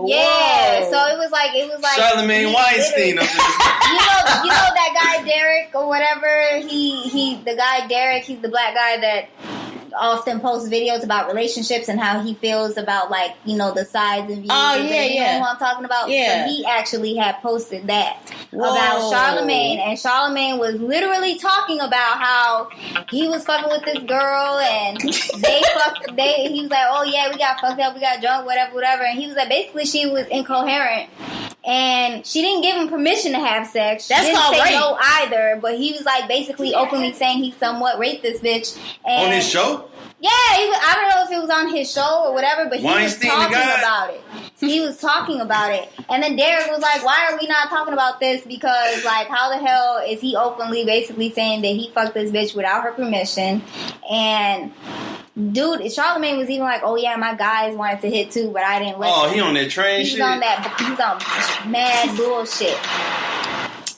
Yeah, so it was like Charlemagne Weinstein. Up you know that guy Derek or whatever. The guy Derek. He's the black guy that often posts videos about relationships and how he feels about the sides and views. Oh, of yeah, it. You know who I'm talking about? Yeah. So he actually had posted that Whoa. about Charlemagne, and Charlemagne was literally talking about how he was fucking with this girl and he was like, oh yeah, we got fucked up, we got drunk, whatever, and he was like, basically she was incoherent. And she didn't give him permission to have sex. She That's didn't called say rape. no either. But he was basically openly saying he somewhat raped this bitch. And on his show? yeah, I don't know if it was on his show or whatever, but he Weinstein, was the talking guy? about it. He was talking about it. And then Derek was like, why are we not talking about this? Because, how the hell is he openly basically saying that he fucked this bitch without her permission? And dude, Charlemagne was even like, oh yeah, my guys wanted to hit too, but I didn't let them. He on that train He's shit? on mad bullshit.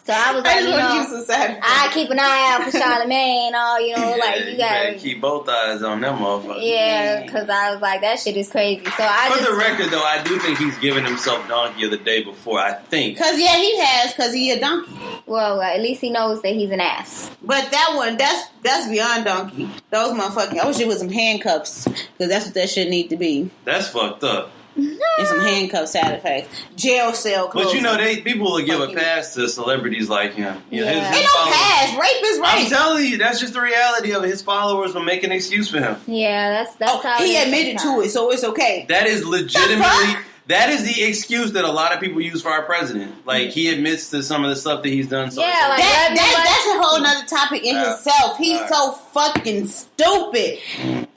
So I was I just want to like, use some side. I keep an eye out for Charlemagne. You you better gotta, keep both eyes on them motherfuckers. yeah, because I was like, that shit is crazy. So I For just, the record, though, I do think he's given himself donkey of the day before. I think. Because he has, because he a donkey. well, at least he knows that he's an ass. But that one, that's beyond donkey. Those motherfucking, I wish it was some handcuffs, because that's what that shit need to be. That's fucked up. And some handcuff side effects. Jail cell closing. But you know, people will give a Fucking- pass to celebrities like him. Yeah. Ain't no pass. Rape is I'm rape. telling you, that's just the reality of it. His followers will make an excuse for him. Yeah, that's how He it is admitted to sometimes. it, so it's okay. That is legitimately. fuck? That is the excuse that a lot of people use for our president. Like, he admits to some of the stuff that he's done. So Yeah, it's like- That's a whole nother topic in Yeah. itself. He's Right. so fucking stupid.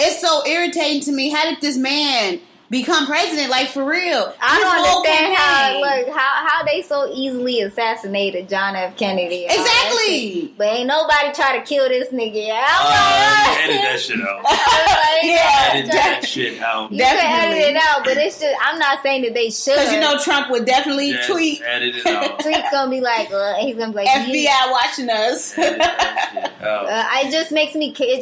It's so irritating to me. How did this man become president? Like, for real. I His don't whole understand campaign. how they so easily assassinated John F. Kennedy. and all that Exactly. shit. But ain't nobody try to kill this nigga. edit that shit out. Yeah. Edit that shit out. You can Definitely. edit it out, but it's just, I'm not saying that they should. Because Trump would definitely Yes, tweet, edit it out. Tweet's gonna be like, he's gonna be like, FBI watching us. Edit that shit out. it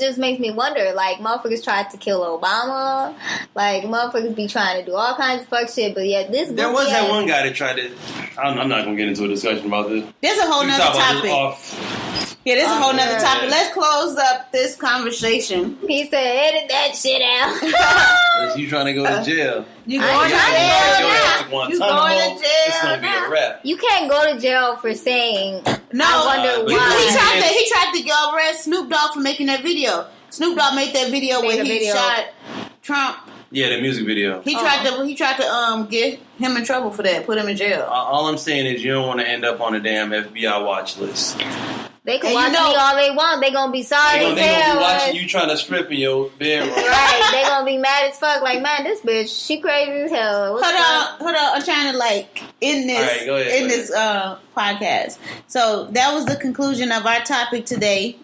just makes me wonder. Like, motherfuckers tried to kill Obama. Like, motherfuckers be trying to do all kinds of fuck shit. But yeah, this There was goofy that ass- one guy that tried to. I'm not going to get into a discussion about this. There's a whole We can nother talk about this topic. off. Yeah, there's a whole nother yeah. topic. Let's close up this conversation. He said, edit that shit out. Is you trying to go to jail? You I going ain't to trying to jail go now. to You Guantanamo. going to jail It's going to be now. a wrap. You can't go to jail for saying. No, I wonder he why. tried to arrest Snoop Dogg for making that video. Snoop Dogg made that video Made where a he video. shot Trump. Yeah, the music video. He tried to get him in trouble for that, put him in jail. All I'm saying is you don't want to end up on a damn FBI watch list. They can And watch you know- me all they want. They gonna be sorry They as gonna be hell. watching you trying to strip in your bedroom. Right, they gonna be mad as fuck. Like, man, this bitch, she crazy as hell. What's up? Hold on. I'm trying to end this All right, go ahead, go this podcast. So that was the conclusion of our topic today.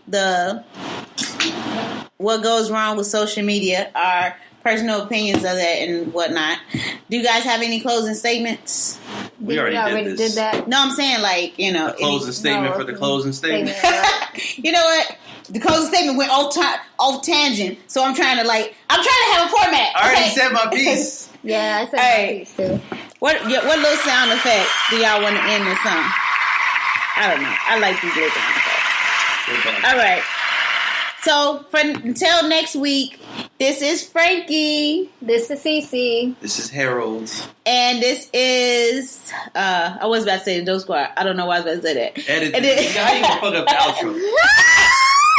What goes wrong with social media, our personal opinions of that and whatnot. Do you guys have any closing statements? We already did this. that. No, I'm saying The closing statement for the closing statement. You know what? The closing statement went off tangent, so I'm trying to have a format. I already okay? said my piece. Yeah, I said All my right. piece too. What little sound effect do y'all want to end this on? I don't know. I like these little sound effects. All right. So until next week, this is Frankie, This is Cece. This is Harold. and this is I was about to say the Dope Squad. I don't know why I was about to say that. Edit And this. then- How you gonna fuck up the outro?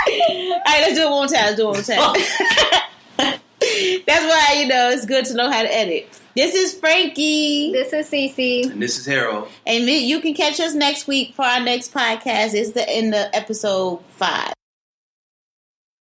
All right, let's do it one time. That's why it's good to know how to edit. This is Frankie, This is Cece. And this is Harold. and you can catch us next week for our next podcast. It's the end of episode 5.